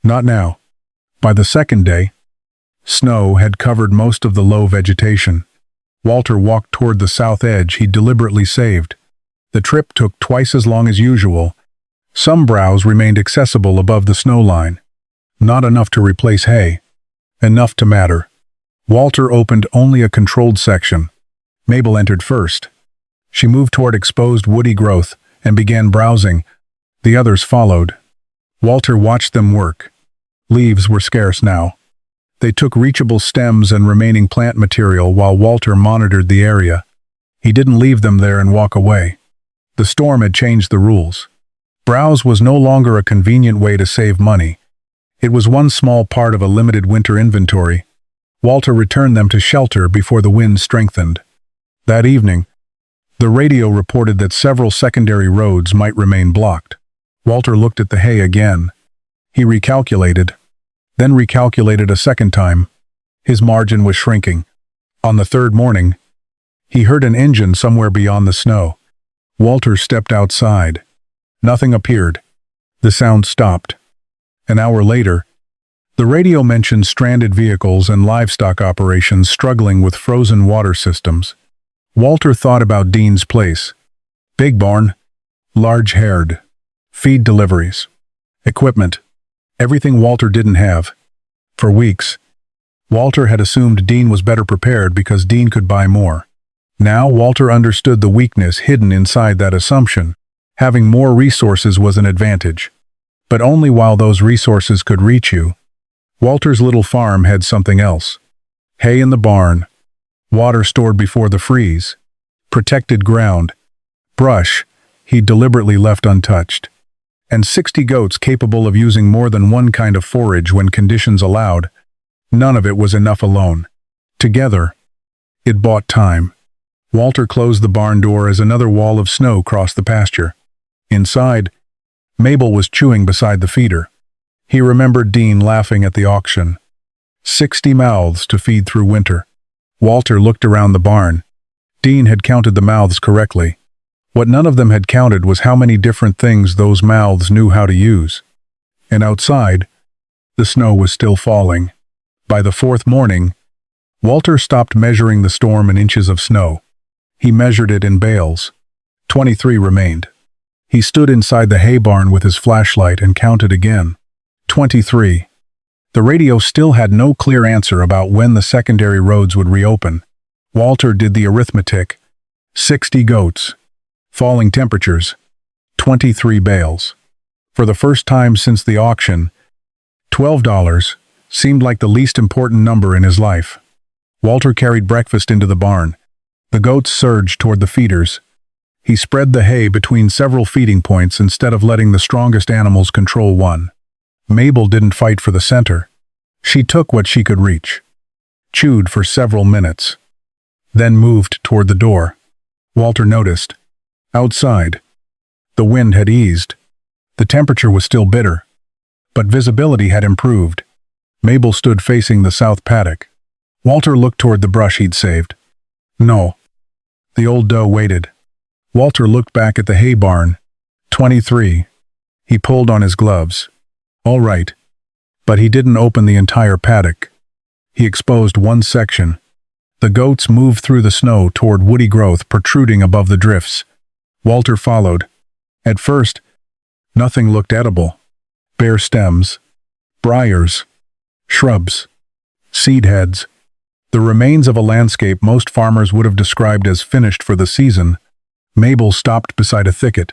Not now. By the second day, snow had covered most of the low vegetation. Walter walked toward the south edge he'd deliberately saved. The trip took twice as long as usual. Some browse remained accessible above the snow line. Not enough to replace hay. Enough to matter. Walter opened only a controlled section. Mabel entered first. She moved toward exposed woody growth and began browsing. The others followed. Walter watched them work. Leaves were scarce now. They took reachable stems and remaining plant material while Walter monitored the area. He didn't leave them there and walk away. The storm had changed the rules. Browse was no longer a convenient way to save money. It was one small part of a limited winter inventory. Walter returned them to shelter before the wind strengthened. That evening, the radio reported that several secondary roads might remain blocked. Walter looked at the hay again. He recalculated, then recalculated a second time. His margin was shrinking. On the third morning, he heard an engine somewhere beyond the snow. Walter stepped outside. Nothing appeared. The sound stopped. An hour later, the radio mentioned stranded vehicles and livestock operations struggling with frozen water systems. Walter thought about Dean's place. Big barn, large herd, feed deliveries, equipment, everything Walter didn't have. For weeks, Walter had assumed Dean was better prepared because Dean could buy more. Now Walter understood the weakness hidden inside that assumption. Having more resources was an advantage, but only while those resources could reach you. Walter's little farm had something else. Hay in the barn, water stored before the freeze, protected ground, brush he deliberately left untouched, and 60 goats capable of using more than one kind of forage when conditions allowed. None of it was enough alone. Together, it bought time. Walter closed the barn door as another wall of snow crossed the pasture. Inside, Mabel was chewing beside the feeder. He remembered Dean laughing at the auction. 60 mouths to feed through winter. Walter looked around the barn. Dean had counted the mouths correctly. What none of them had counted was how many different things those mouths knew how to use. And outside, the snow was still falling. By the fourth morning, Walter stopped measuring the storm in inches of snow. He measured it in bales. 23 remained. He stood inside the hay barn with his flashlight and counted again. 23. The radio still had no clear answer about when the secondary roads would reopen. Walter did the arithmetic. 60 goats. Falling temperatures. 23 bales. For the first time since the auction, $12 seemed like the least important number in his life. Walter carried breakfast into the barn. The goats surged toward the feeders. He spread the hay between several feeding points instead of letting the strongest animals control one. Mabel didn't fight for the center. She took what she could reach, chewed for several minutes, then moved toward the door. Walter noticed. Outside, the wind had eased. The temperature was still bitter, but visibility had improved. Mabel stood facing the south paddock. Walter looked toward the brush he'd saved. No. The old doe waited. Walter looked back at the hay barn. 23. He pulled on his gloves. All right. But he didn't open the entire paddock. He exposed one section. The goats moved through the snow toward woody growth protruding above the drifts. Walter followed. At first, nothing looked edible. Bare stems, briars, shrubs, seed heads. The remains of a landscape most farmers would have described as finished for the season. Mabel stopped beside a thicket.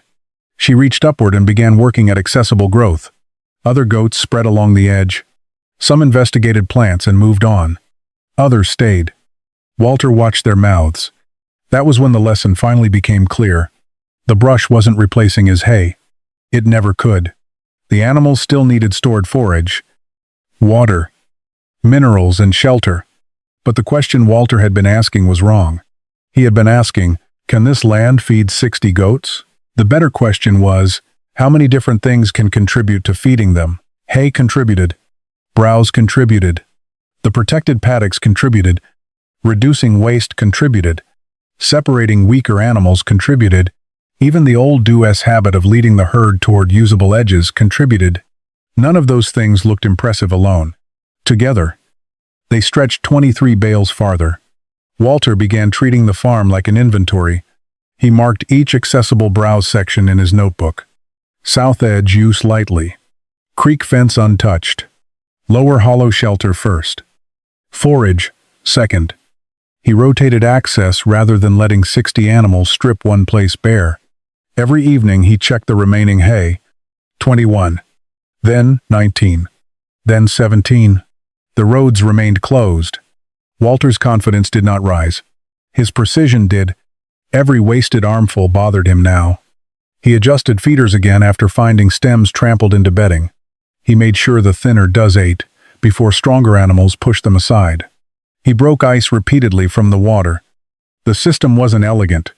She reached upward and began working at accessible growth. Other goats spread along the edge. Some investigated plants and moved on. Others stayed. Walter watched their mouths. That was when the lesson finally became clear. The brush wasn't replacing his hay. It never could. The animals still needed stored forage, water, minerals, and shelter. But the question Walter had been asking was wrong. He had been asking, can this land feed 60 goats? The better question was, how many different things can contribute to feeding them? Hay contributed. Browse contributed. The protected paddocks contributed. Reducing waste contributed. Separating weaker animals contributed. Even the old doe's habit of leading the herd toward usable edges contributed. None of those things looked impressive alone. Together, they stretched 23 bales farther. Walter began treating the farm like an inventory. He marked each accessible browse section in his notebook. South edge use lightly. Creek fence untouched. Lower hollow shelter first. Forage, second. He rotated access rather than letting 60 animals strip one place bare. Every evening he checked the remaining hay. 21. Then 19. Then 17. The roads remained closed. Walter's confidence did not rise. His precision did. Every wasted armful bothered him now. He adjusted feeders again after finding stems trampled into bedding. He made sure the thinner does ate before stronger animals pushed them aside. He broke ice repeatedly from the water. The system wasn't elegant.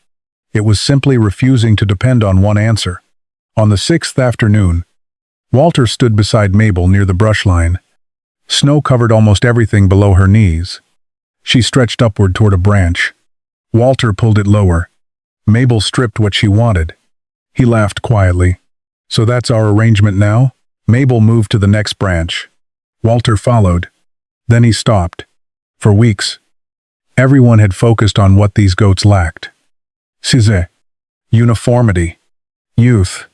It was simply refusing to depend on one answer. On the sixth afternoon, Walter stood beside Mabel near the brush line. Snow covered almost everything below her knees. She stretched upward toward a branch. Walter pulled it lower. Mabel stripped what she wanted. He laughed quietly. So that's our arrangement now? Mabel moved to the next branch. Walter followed. Then he stopped. For weeks, everyone had focused on what these goats lacked. Size, uniformity, youth,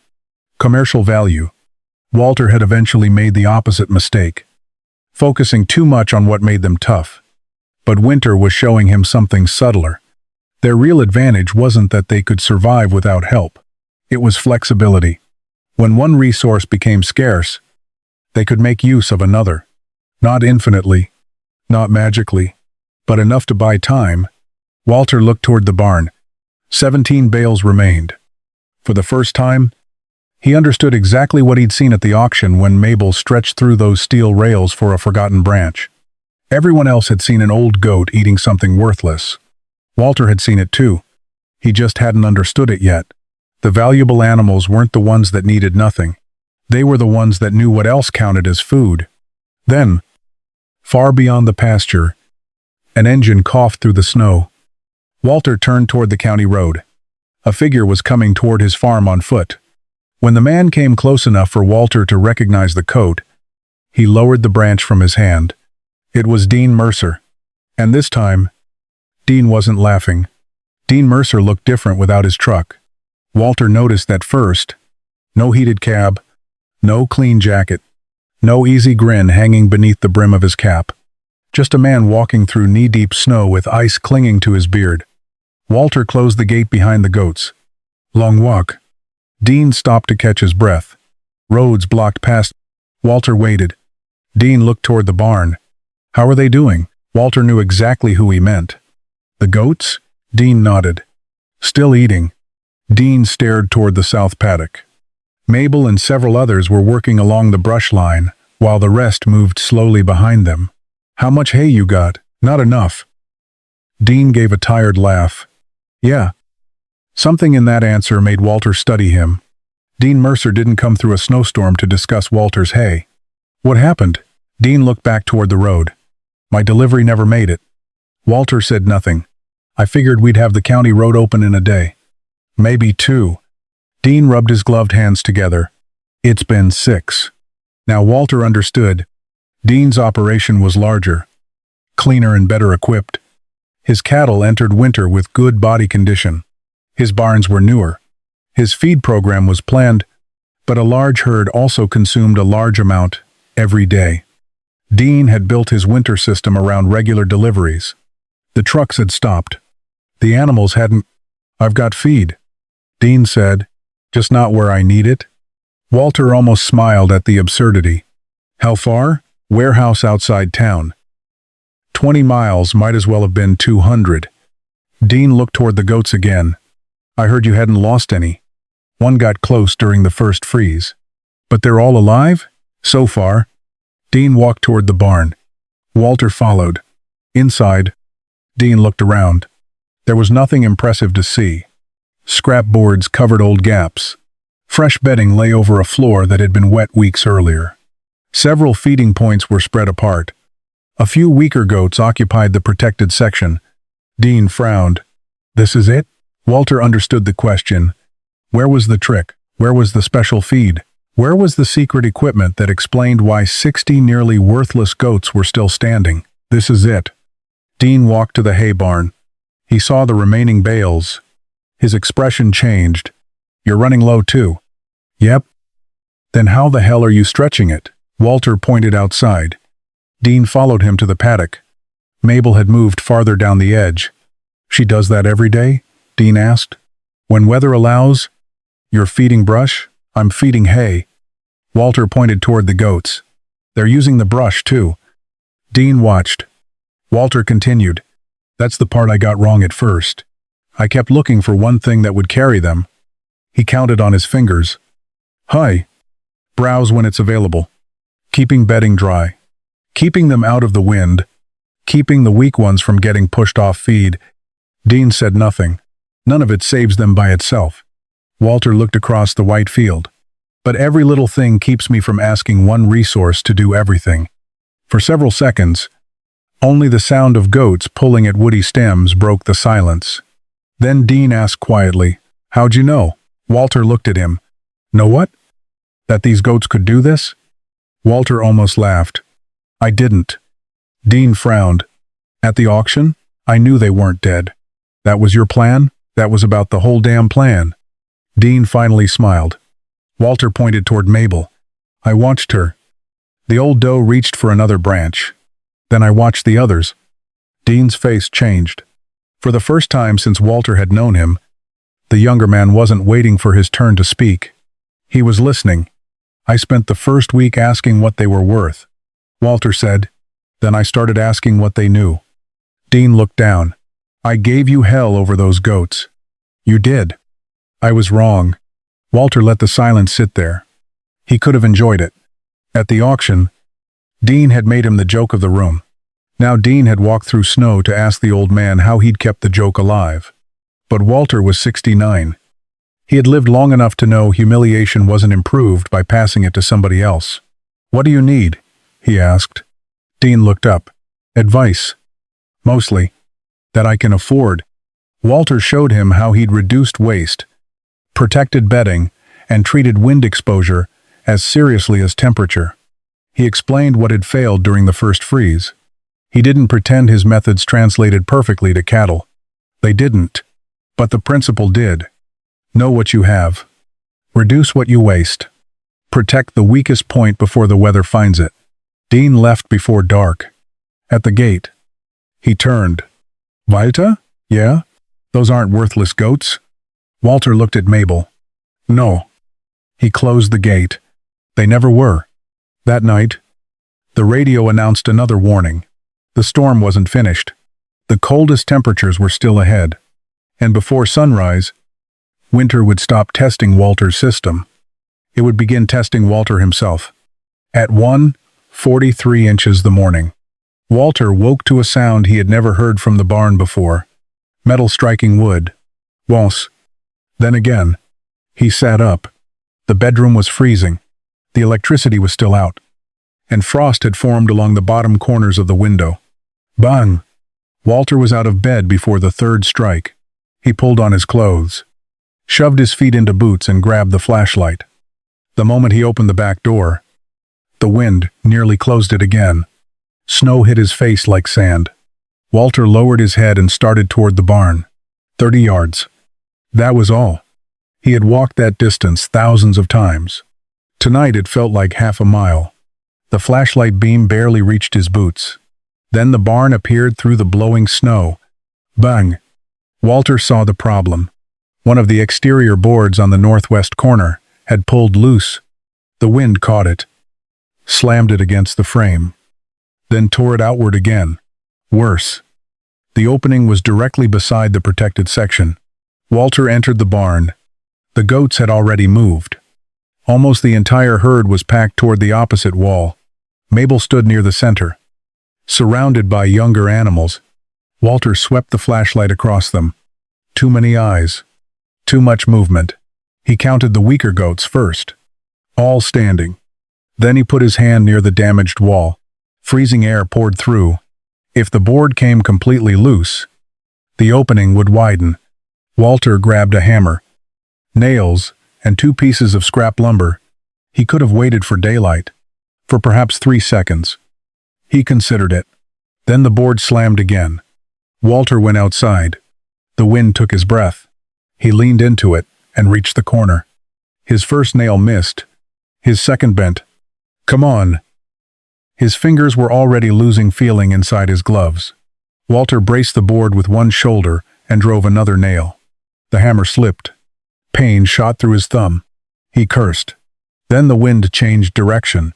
commercial value. Walter had eventually made the opposite mistake, focusing too much on what made them tough. But winter was showing him something subtler. Their real advantage wasn't that they could survive without help. It was flexibility. When one resource became scarce, they could make use of another. Not infinitely, not magically, but enough to buy time. Walter looked toward the barn. 17 bales remained. For the first time, he understood exactly what he'd seen at the auction when Mabel stretched through those steel rails for a forgotten branch. Everyone else had seen an old goat eating something worthless. Walter had seen it too. He just hadn't understood it yet. The valuable animals weren't the ones that needed nothing. They were the ones that knew what else counted as food. Then, far beyond the pasture, an engine coughed through the snow. Walter turned toward the county road. A figure was coming toward his farm on foot. When the man came close enough for Walter to recognize the coat, he lowered the branch from his hand. It was Dean Mercer. And this time, Dean wasn't laughing. Dean Mercer looked different without his truck. Walter noticed that first. No heated cab, no clean jacket, no easy grin hanging beneath the brim of his cap. Just a man walking through knee-deep snow with ice clinging to his beard. Walter closed the gate behind the goats. Long walk. Dean stopped to catch his breath. Roads blocked past. Walter waited. Dean looked toward the barn. How are they doing? Walter knew exactly who he meant. The goats? Dean nodded. Still eating. Dean stared toward the south paddock. Mabel and several others were working along the brush line, while the rest moved slowly behind them. How much hay you got? Not enough. Dean gave a tired laugh. Yeah. Something in that answer made Walter study him. Dean Mercer didn't come through a snowstorm to discuss Walter's hay. What happened? Dean looked back toward the road. My delivery never made it. Walter said nothing. I figured we'd have the county road open in a day. Maybe 2. Dean rubbed his gloved hands together. It's been 6. Now Walter understood. Dean's operation was larger, cleaner and better equipped. His cattle entered winter with good body condition. His barns were newer. His feed program was planned, but a large herd also consumed a large amount every day. Dean had built his winter system around regular deliveries. The trucks had stopped. The animals hadn't. I've got feed, Dean said, just not where I need it. Walter almost smiled at the absurdity. How far? Warehouse outside town. 20 miles might as well have been 200. Dean looked toward the goats again. I heard you hadn't lost any. One got close during the first freeze. But they're all alive? So far. Dean walked toward the barn. Walter followed. Inside, Dean looked around. There was nothing impressive to see. Scrap boards covered old gaps. Fresh bedding lay over a floor that had been wet weeks earlier. Several feeding points were spread apart. A few weaker goats occupied the protected section. Dean frowned. This is it? Walter understood the question. Where was the trick? Where was the special feed? Where was the secret equipment that explained why 60 nearly worthless goats were still standing? This is it. Dean walked to the hay barn. He saw the remaining bales. His expression changed. You're running low too. Yep. Then how the hell are you stretching it? Walter pointed outside. Dean followed him to the paddock. Mabel had moved farther down the edge. She does that every day? Dean asked. When weather allows? You're feeding brush? I'm feeding hay. Walter pointed toward the goats. They're using the brush too. Dean watched. Walter continued. That's the part I got wrong at first. I kept looking for one thing that would carry them. He counted on his fingers. Hi. Browse when it's available. Keeping bedding dry. Keeping them out of the wind. Keeping the weak ones from getting pushed off feed. Dean said nothing. None of it saves them by itself. Walter looked across the white field. But every little thing keeps me from asking one resource to do everything. For several seconds, only the sound of goats pulling at woody stems broke the silence. Then Dean asked quietly, How'd you know? Walter looked at him. Know what? That these goats could do this? Walter almost laughed. I didn't. Dean frowned. At the auction, I knew they weren't dead. That was your plan? That was about the whole damn plan. Dean finally smiled. Walter pointed toward Mabel. I watched her. The old doe reached for another branch. Then I watched the others. Dean's face changed. For the first time since Walter had known him, the younger man wasn't waiting for his turn to speak. He was listening. I spent the first week asking what they were worth. Walter said. Then I started asking what they knew. Dean looked down. I gave you hell over those goats. You did. I was wrong. Walter let the silence sit there. He could have enjoyed it. At the auction, Dean had made him the joke of the room. Now Dean had walked through snow to ask the old man how he'd kept the joke alive. But Walter was 69. He had lived long enough to know humiliation wasn't improved by passing it to somebody else. What do you need? He asked. Dean looked up. Advice. Mostly. That I can afford. Walter showed him how he'd reduced waste, protected bedding, and treated wind exposure as seriously as temperature. He explained what had failed during the first freeze. He didn't pretend his methods translated perfectly to cattle. They didn't. But the principle did. Know what you have. Reduce what you waste. Protect the weakest point before the weather finds it. Dean left before dark. At the gate, he turned. Walter? Yeah? Those aren't worthless goats. Walter looked at Mabel. No. He closed the gate. They never were. That night, the radio announced another warning. The storm wasn't finished. The coldest temperatures were still ahead. And before sunrise, winter would stop testing Walter's system. It would begin testing Walter himself. At 1:43 inches the morning, Walter woke to a sound he had never heard from the barn before. Metal striking wood. Once. Then again. He sat up. The bedroom was freezing. The electricity was still out. And frost had formed along the bottom corners of the window. Bang! Walter was out of bed before the third strike. He pulled on his clothes, shoved his feet into boots and grabbed the flashlight. The moment he opened the back door, the wind nearly closed it again. Snow hit his face like sand. Walter lowered his head and started toward the barn. 30 yards. That was all. He had walked that distance thousands of times. Tonight it felt like half a mile. The flashlight beam barely reached his boots. Then the barn appeared through the blowing snow. Bang! Walter saw the problem. One of the exterior boards on the northwest corner had pulled loose. The wind caught it, slammed it against the frame, then tore it outward again. Worse. The opening was directly beside the protected section. Walter entered the barn. The goats had already moved. Almost the entire herd was packed toward the opposite wall. Mabel stood near the center, surrounded by younger animals. Walter swept the flashlight across them. Too many eyes. Too much movement. He counted the weaker goats first. All standing. Then he put his hand near the damaged wall. Freezing air poured through. If the board came completely loose, the opening would widen. Walter grabbed a hammer, nails, and 2 pieces of scrap lumber. He could have waited for daylight, for perhaps 3 seconds. He considered it. Then the board slammed again. Walter went outside. The wind took his breath. He leaned into it and reached the corner. His first nail missed. His second bent. Come on. His fingers were already losing feeling inside his gloves. Walter braced the board with one shoulder and drove another nail. The hammer slipped. Pain shot through his thumb. He cursed. Then the wind changed direction.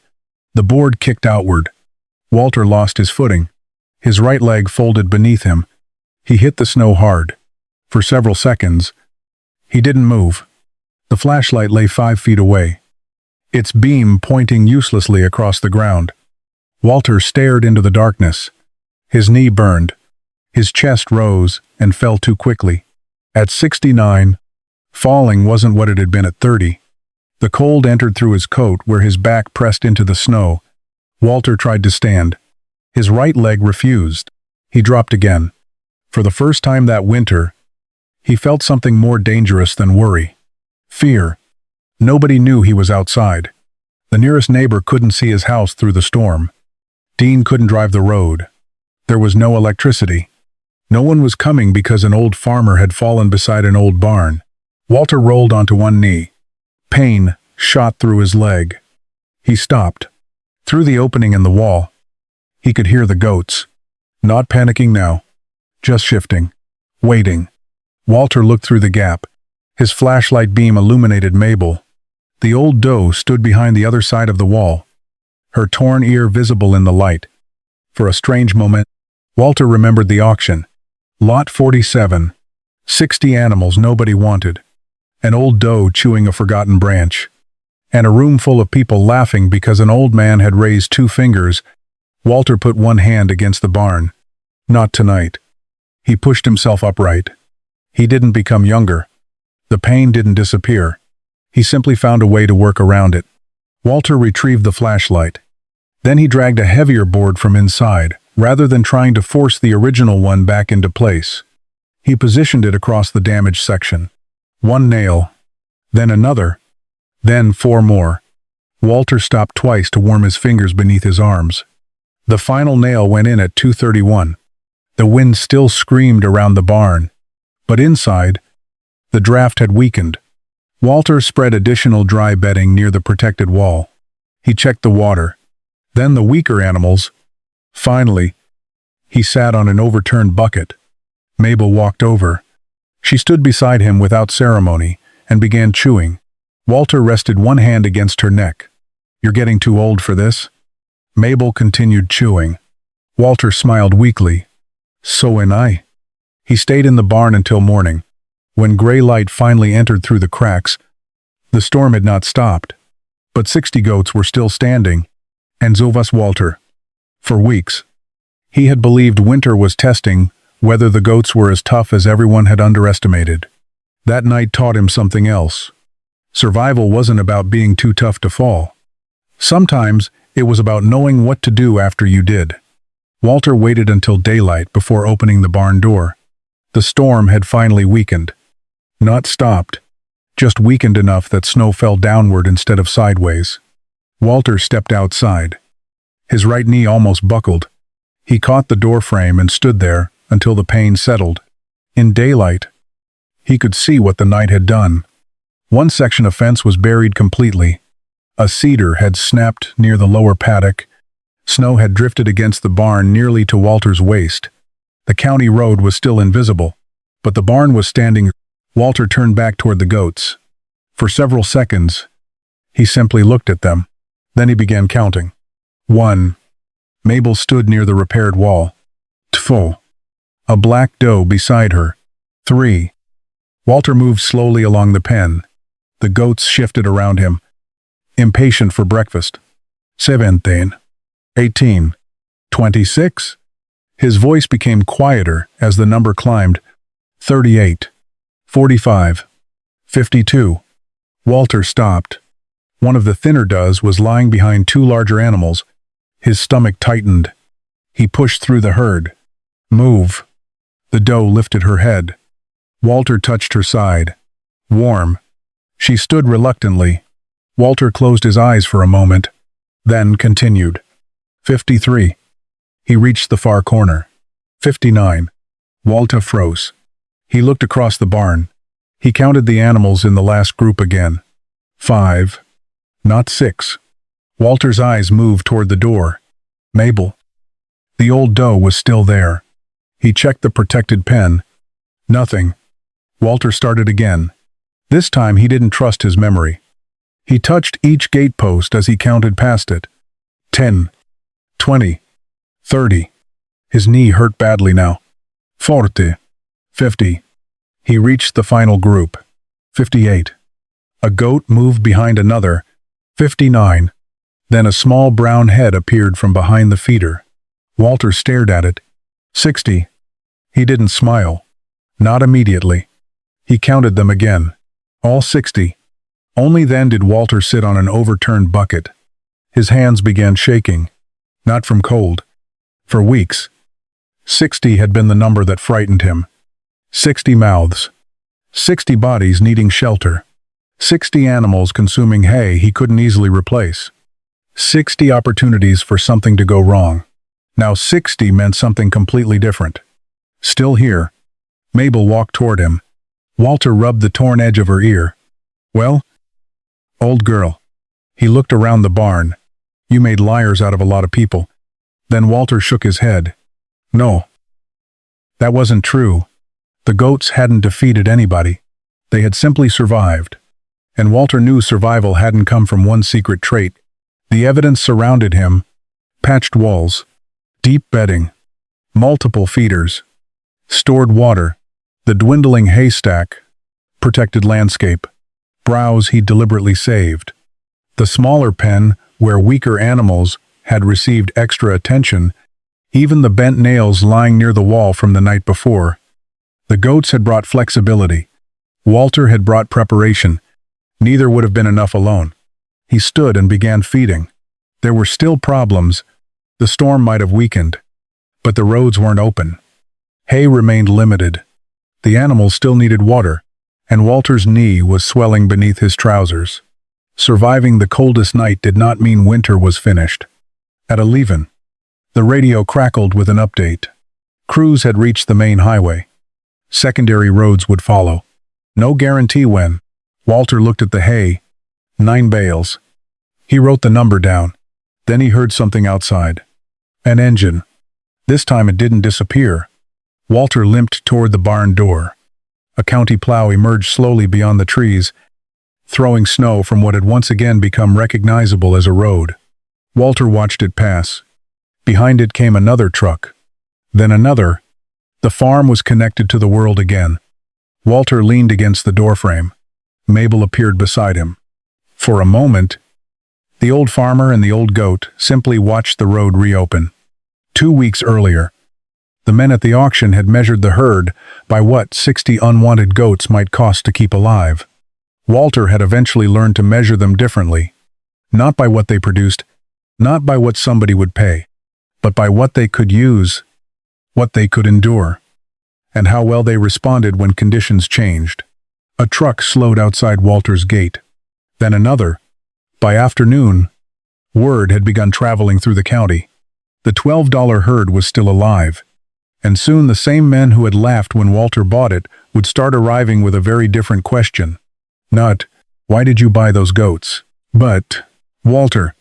The board kicked outward. Walter lost his footing. His right leg folded beneath him. He hit the snow hard. For several seconds, he didn't move. The flashlight lay 5 feet away, its beam pointing uselessly across the ground. Walter stared into the darkness. His knee burned. His chest rose and fell too quickly. At 69, falling wasn't what it had been at 30. The cold entered through his coat where his back pressed into the snow. Walter tried to stand. His right leg refused. He dropped again. For the first time that winter, he felt something more dangerous than worry. Fear. Nobody knew he was outside. The nearest neighbor couldn't see his house through the storm. Dean couldn't drive the road. There was no electricity. No one was coming because an old farmer had fallen beside an old barn. Walter rolled onto one knee. Pain shot through his leg. He stopped. Through the opening in the wall, he could hear the goats. Not panicking now. Just shifting. Waiting. Walter looked through the gap. His flashlight beam illuminated Mabel. The old doe stood behind the other side of the wall, her torn ear visible in the light. For a strange moment, Walter remembered the auction. Lot 47. 60 animals nobody wanted. An old doe chewing a forgotten branch. And a room full of people laughing because an old man had raised 2 fingers. Walter put one hand against the barn. Not tonight. He pushed himself upright. He didn't become younger. The pain didn't disappear. He simply found a way to work around it. Walter retrieved the flashlight. Then he dragged a heavier board from inside, rather than trying to force the original one back into place. He positioned it across the damaged section. 1 nail. Then another. Then 4 more. Walter stopped twice to warm his fingers beneath his arms. The final nail went in at 2:31. The wind still screamed around the barn. But inside, the draft had weakened. Walter spread additional dry bedding near the protected wall. He checked the water. Then the weaker animals. Finally, he sat on an overturned bucket. Mabel walked over. She stood beside him without ceremony and began chewing. Walter rested one hand against her neck. "You're getting too old for this." Mabel continued chewing. Walter smiled weakly. "So am I." He stayed in the barn until morning. When gray light finally entered through the cracks, the storm had not stopped. But 60 goats were still standing, and so was Walter. For weeks, he had believed winter was testing whether the goats were as tough as everyone had underestimated. That night taught him something else. Survival wasn't about being too tough to fall. Sometimes it was about knowing what to do after you did. Walter waited until daylight before opening the barn door. The storm had finally weakened. Not stopped, just weakened enough that snow fell downward instead of sideways. Walter stepped outside. His right knee almost buckled. He caught the door frame and stood there until the pain settled. In daylight, he could see what the night had done. One section of fence was buried completely. A cedar had snapped near the lower paddock. Snow had drifted against the barn nearly to Walter's waist. The county road was still invisible, but the barn was standing. Walter turned back toward the goats. For several seconds, he simply looked at them. Then he began counting. 1. Mabel stood near the repaired wall. 2. A black doe beside her. 3. Walter moved slowly along the pen. The goats shifted around him, impatient for breakfast. 17. 18. 26. His voice became quieter as the number climbed. 38. 45. 52. Walter stopped. One of the thinner does was lying behind 2 larger animals. His stomach tightened. He pushed through the herd. "Move." The doe lifted her head. Walter touched her side. Warm. She stood reluctantly. Walter closed his eyes for a moment, then continued. 53. He reached the far corner. 59. Walter froze. He looked across the barn. He counted the animals in the last group again. 5. Not 6. Walter's eyes moved toward the door. Mabel. The old doe was still there. He checked the protected pen. Nothing. Walter started again. This time he didn't trust his memory. He touched each gatepost as he counted past it. 10. 20. 30. His knee hurt badly now. 40. 50. He reached the final group. 58. A goat moved behind another. 59. Then a small brown head appeared from behind the feeder. Walter stared at it. 60. He didn't smile. Not immediately. He counted them again. All 60. Only then did Walter sit on an overturned bucket. His hands began shaking. Not from cold. For weeks. 60 had been the number that frightened him. 60 mouths. 60 bodies needing shelter. 60 animals consuming hay he couldn't easily replace. 60 opportunities for something to go wrong. Now 60 meant something completely different. Still here. Mabel walked toward him. Walter rubbed the torn edge of her ear. "Well?" "Old girl." He looked around the barn. "You made liars out of a lot of people." Then Walter shook his head. "No. That wasn't true. The goats hadn't defeated anybody. They had simply survived. And Walter knew survival hadn't come from one secret trait. The evidence surrounded him. Patched walls. Deep bedding. Multiple feeders. Stored water, the dwindling haystack, protected landscape, browse he deliberately saved. The smaller pen, where weaker animals had received extra attention, even the bent nails lying near the wall from the night before. The goats had brought flexibility. Walter had brought preparation. Neither would have been enough alone. He stood and began feeding. There were still problems. The storm might have weakened, but the roads weren't open. Hay remained limited. The animals still needed water, and Walter's knee was swelling beneath his trousers. Surviving the coldest night did not mean winter was finished. At 11, the radio crackled with an update. Crews had reached the main highway. Secondary roads would follow. No guarantee when. Walter looked at the hay. 9 bales. He wrote the number down. Then he heard something outside. An engine. This time it didn't disappear. Walter limped toward the barn door. A county plow emerged slowly beyond the trees, throwing snow from what had once again become recognizable as a road. Walter watched it pass. Behind it came another truck. Then another. The farm was connected to the world again. Walter leaned against the doorframe. Mabel appeared beside him. For a moment, the old farmer and the old goat simply watched the road reopen. 2 weeks earlier, the men at the auction had measured the herd by what 60 unwanted goats might cost to keep alive. Walter had eventually learned to measure them differently, not by what they produced, not by what somebody would pay, but by what they could use, what they could endure, and how well they responded when conditions changed. A truck slowed outside Walter's gate. Then another. By afternoon, word had begun traveling through the county. The $12 herd was still alive, and soon the same men who had laughed when Walter bought it would start arriving with a very different question. Not, why did you buy those goats? But, Walter,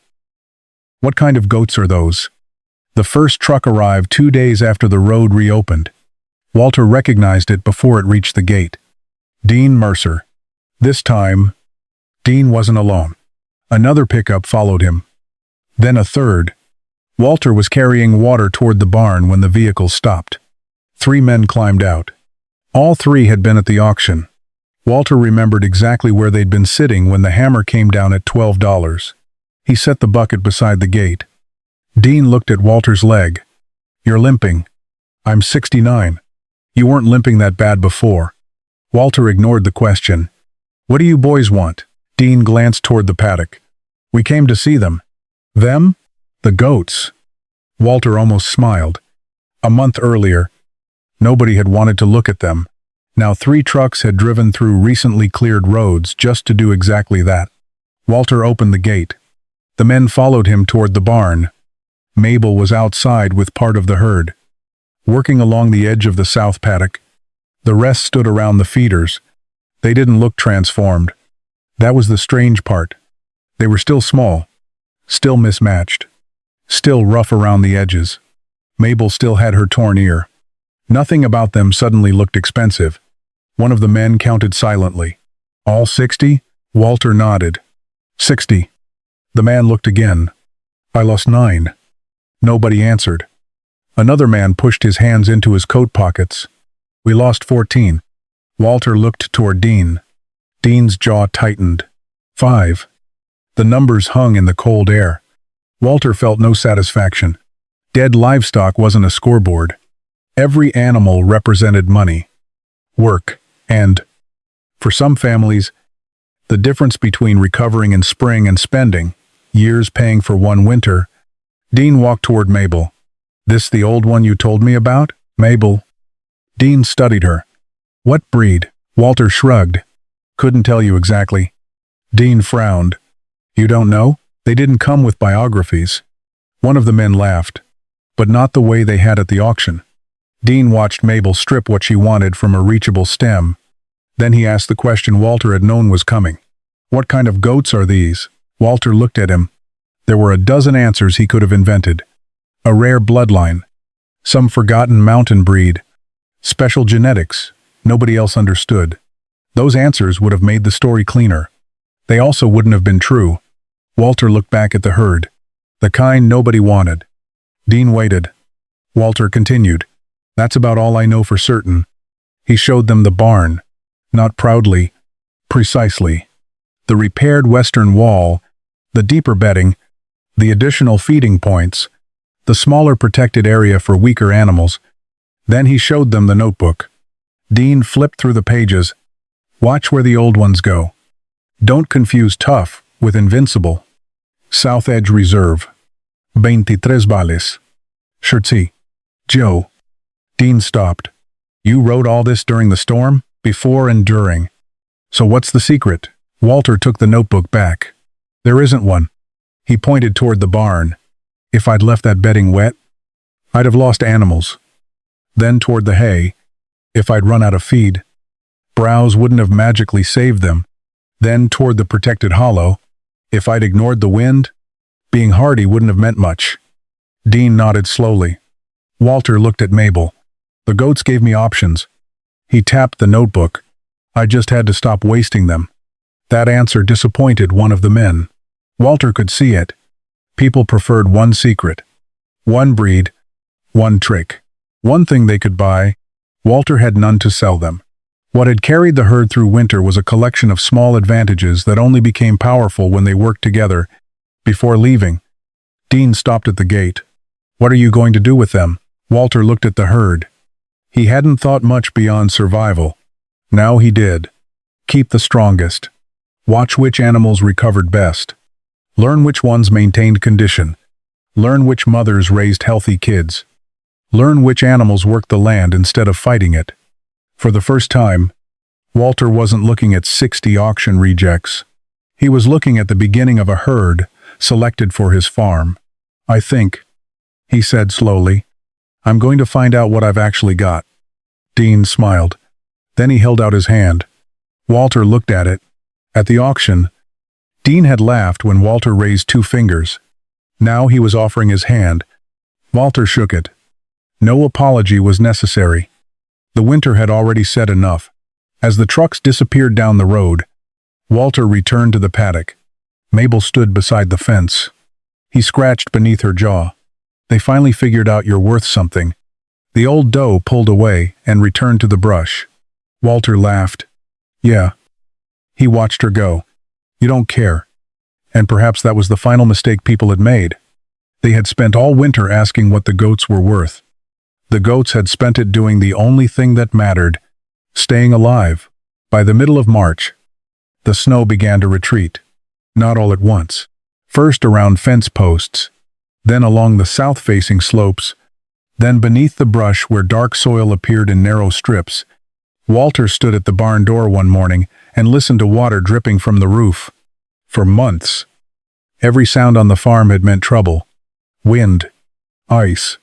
what kind of goats are those? The first truck arrived 2 days after the road reopened. Walter recognized it before it reached the gate. Dean Mercer. This time, Dean wasn't alone. Another pickup followed him. Then a third. Walter was carrying water toward the barn when the vehicle stopped. 3 men climbed out. All 3 had been at the auction. Walter remembered exactly where they'd been sitting when the hammer came down at $12. He set the bucket beside the gate. Dean looked at Walter's leg. You're limping. I'm 69. You weren't limping that bad before. Walter ignored the question. What do you boys want? Dean glanced toward the paddock. We came to see them. Them? The goats. Walter almost smiled. A month earlier, nobody had wanted to look at them. Now 3 trucks had driven through recently cleared roads just to do exactly that. Walter opened the gate. The men followed him toward the barn. Mabel was outside with part of the herd. Working along the edge of the south paddock, the rest stood around the feeders. They didn't look transformed. That was the strange part. They were still small, still mismatched, still rough around the edges. Mabel still had her torn ear. Nothing about them suddenly looked expensive. One of the men counted silently. All 60? Walter nodded. 60. The man looked again. I lost 9. Nobody answered. Another man pushed his hands into his coat pockets. We lost 14. Walter looked toward Dean. Dean's jaw tightened. 5. The numbers hung in the cold air. Walter felt no satisfaction. Dead livestock wasn't a scoreboard. Every animal represented money, work, and, for some families, the difference between recovering in spring and spending, years paying for one winter. Dean walked toward Mabel. This the old one you told me about? Mabel. Dean studied her. What breed? Walter shrugged. Couldn't tell you exactly. Dean frowned. You don't know? They didn't come with biographies. One of the men laughed, but not the way they had at the auction. Dean watched Mabel strip what she wanted from a reachable stem. Then he asked the question Walter had known was coming. What kind of goats are these? Walter looked at him. There were a dozen answers he could have invented. A rare bloodline. Some forgotten mountain breed. Special genetics. Nobody else understood. Those answers would have made the story cleaner. They also wouldn't have been true. Walter looked back at the herd. The kind nobody wanted. Dean waited. Walter continued. That's about all I know for certain. He showed them the barn, not proudly, precisely. The repaired western wall, the deeper bedding, the additional feeding points, the smaller protected area for weaker animals. Then he showed them the notebook. Dean flipped through the pages. Watch where the old ones go. Don't confuse tough with invincible. South Edge Reserve. 23 vales. Shirtsi. Joe. Dean stopped. You wrote all this during the storm? Before and during. So what's the secret? Walter took the notebook back. There isn't one. He pointed toward the barn. If I'd left that bedding wet, I'd have lost animals. Then toward the hay. If I'd run out of feed, browse wouldn't have magically saved them. Then toward the protected hollow. If I'd ignored the wind, being hardy wouldn't have meant much. Dean nodded slowly. Walter looked at Mabel. The goats gave me options. He tapped the notebook. I just had to stop wasting them. That answer disappointed one of the men. Walter could see it. People preferred one secret, one breed, one trick, one thing they could buy. Walter had none to sell them. What had carried the herd through winter was a collection of small advantages that only became powerful when they worked together. Before leaving, Dean stopped at the gate. What are you going to do with them? Walter looked at the herd. He hadn't thought much beyond survival. Now he did. Keep the strongest. Watch which animals recovered best. Learn which ones maintained condition. Learn which mothers raised healthy kids. Learn which animals worked the land instead of fighting it. For the first time, Walter wasn't looking at 60 auction rejects. He was looking at the beginning of a herd selected for his farm. I think, he said slowly, I'm going to find out what I've actually got. Dean smiled. Then he held out his hand. Walter looked at it. At the auction, Dean had laughed when Walter raised 2 fingers. Now he was offering his hand. Walter shook it. No apology was necessary. The winter had already said enough. As the trucks disappeared down the road, Walter returned to the paddock. Mabel stood beside the fence. He scratched beneath her jaw. They finally figured out you're worth something. The old doe pulled away and returned to the brush. Walter laughed. Yeah. He watched her go. You don't care. And perhaps that was the final mistake people had made. They had spent all winter asking what the goats were worth. The goats had spent it doing the only thing that mattered, staying alive. By the middle of March, the snow began to retreat. Not all at once. First around fence posts, then along the south-facing slopes, then beneath the brush where dark soil appeared in narrow strips. Walter stood at the barn door one morning and listened to water dripping from the roof. For months, every sound on the farm had meant trouble. Wind, ice,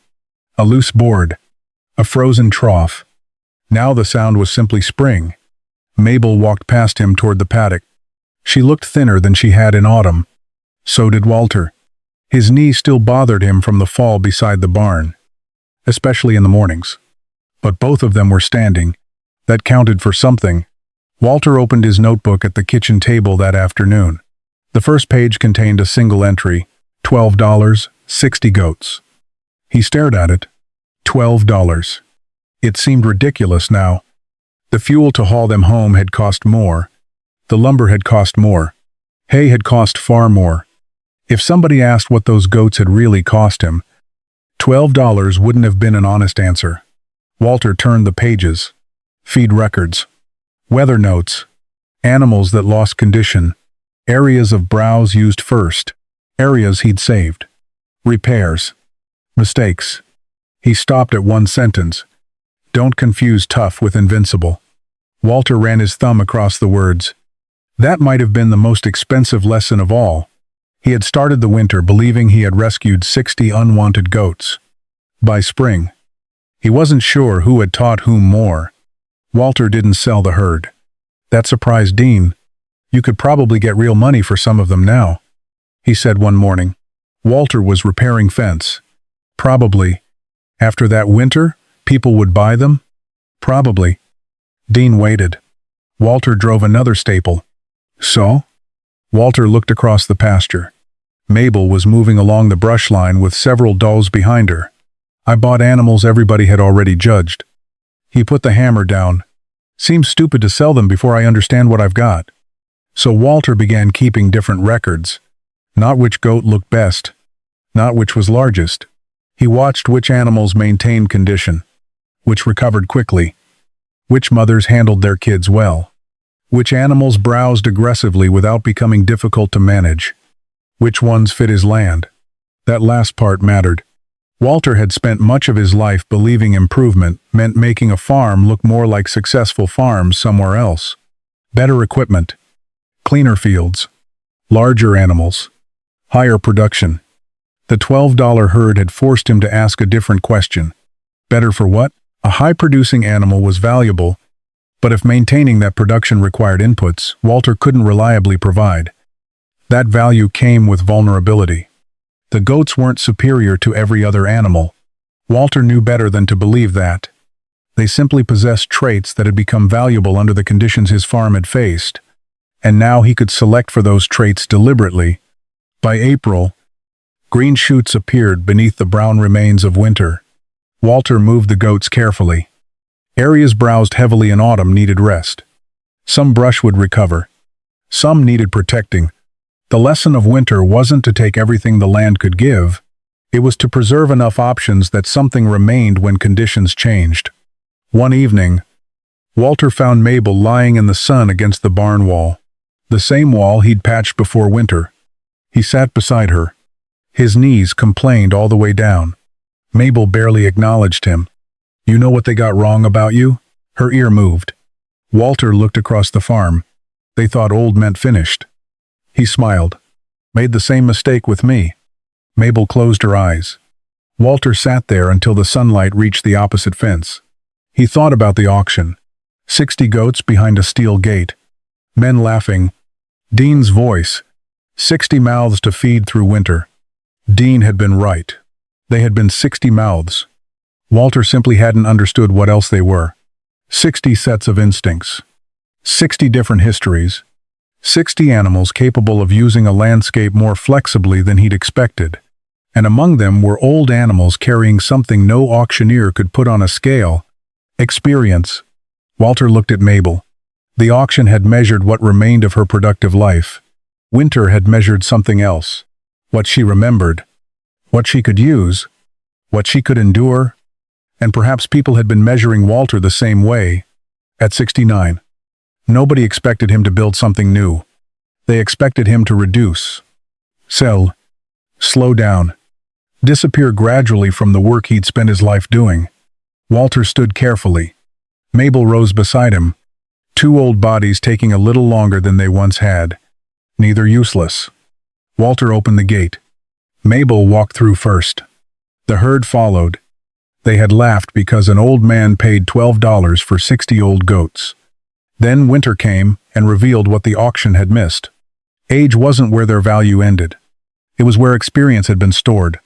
a loose board, a frozen trough. Now the sound was simply spring. Mabel walked past him toward the paddock. She looked thinner than she had in autumn. So did Walter. His knee still bothered him from the fall beside the barn, especially in the mornings. But both of them were standing. That counted for something. Walter opened his notebook at the kitchen table that afternoon. The first page contained a single entry, $12, 60 goats. He stared at it. $12. It seemed ridiculous now. The fuel to haul them home had cost more. The lumber had cost more. Hay had cost far more. If somebody asked what those goats had really cost him, $12 wouldn't have been an honest answer. Walter turned the pages. Feed records. Weather notes. Animals that lost condition. Areas of browse used first. Areas he'd saved. Repairs. Mistakes. He stopped at one sentence. Don't confuse tough with invincible. Walter ran his thumb across the words. That might have been the most expensive lesson of all. He had started the winter believing he had rescued 60 unwanted goats. By spring, he wasn't sure who had taught whom more. Walter didn't sell the herd. That surprised Dean. You could probably get real money for some of them now, he said one morning. Walter was repairing fence. Probably. After that winter, people would buy them? Probably. Dean waited. Walter drove another staple. So? Walter looked across the pasture. Mabel was moving along the brush line with several does behind her. I bought animals everybody had already judged. He put the hammer down. Seems stupid to sell them before I understand what I've got. So Walter began keeping different records. Not which goat looked best. Not which was largest. He watched which animals maintained condition. Which recovered quickly. Which mothers handled their kids well. Which animals browsed aggressively without becoming difficult to manage. Which ones fit his land. That last part mattered. Walter had spent much of his life believing improvement meant making a farm look more like successful farms somewhere else. Better equipment. Cleaner fields. Larger animals. Higher production. The $12 herd had forced him to ask a different question. Better for what? A high-producing animal was valuable, but if maintaining that production required inputs, Walter couldn't reliably provide. That value came with vulnerability. The goats weren't superior to every other animal. Walter knew better than to believe that. They simply possessed traits that had become valuable under the conditions his farm had faced, and now he could select for those traits deliberately. By April, green shoots appeared beneath the brown remains of winter. Walter moved the goats carefully. Areas browsed heavily in autumn needed rest. Some brush would recover. Some needed protecting. The lesson of winter wasn't to take everything the land could give. It was to preserve enough options that something remained when conditions changed. One evening, Walter found Mabel lying in the sun against the barn wall. The same wall he'd patched before winter. He sat beside her. His knees complained all the way down. Mabel barely acknowledged him. "You know what they got wrong about you?" Her ear moved. Walter looked across the farm. They thought old meant finished. He smiled. "Made the same mistake with me." Mabel closed her eyes. Walter sat there until the sunlight reached the opposite fence. He thought about the auction. 60 goats behind a steel gate. Men laughing. Dean's voice. 60 mouths to feed through winter. Dean had been right. They had been 60 mouths. Walter simply hadn't understood what else they were. 60 sets of instincts. 60 different histories. 60 animals capable of using a landscape more flexibly than he'd expected. And among them were old animals carrying something no auctioneer could put on a scale. Experience. Walter looked at Mabel. The auction had measured what remained of her productive life. Winter had measured something else. What she remembered. What she could use. What she could endure. And perhaps people had been measuring Walter the same way. At 69. Nobody expected him to build something new. They expected him to reduce. Sell. Slow down. Disappear gradually from the work he'd spent his life doing. Walter stood carefully. Mabel rose beside him. 2 old bodies taking a little longer than they once had. Neither useless. Walter opened the gate. Mabel walked through first. The herd followed. They had laughed because an old man paid $12 for 60 old goats. Then winter came and revealed what the auction had missed. Age wasn't where their value ended. It was where experience had been stored.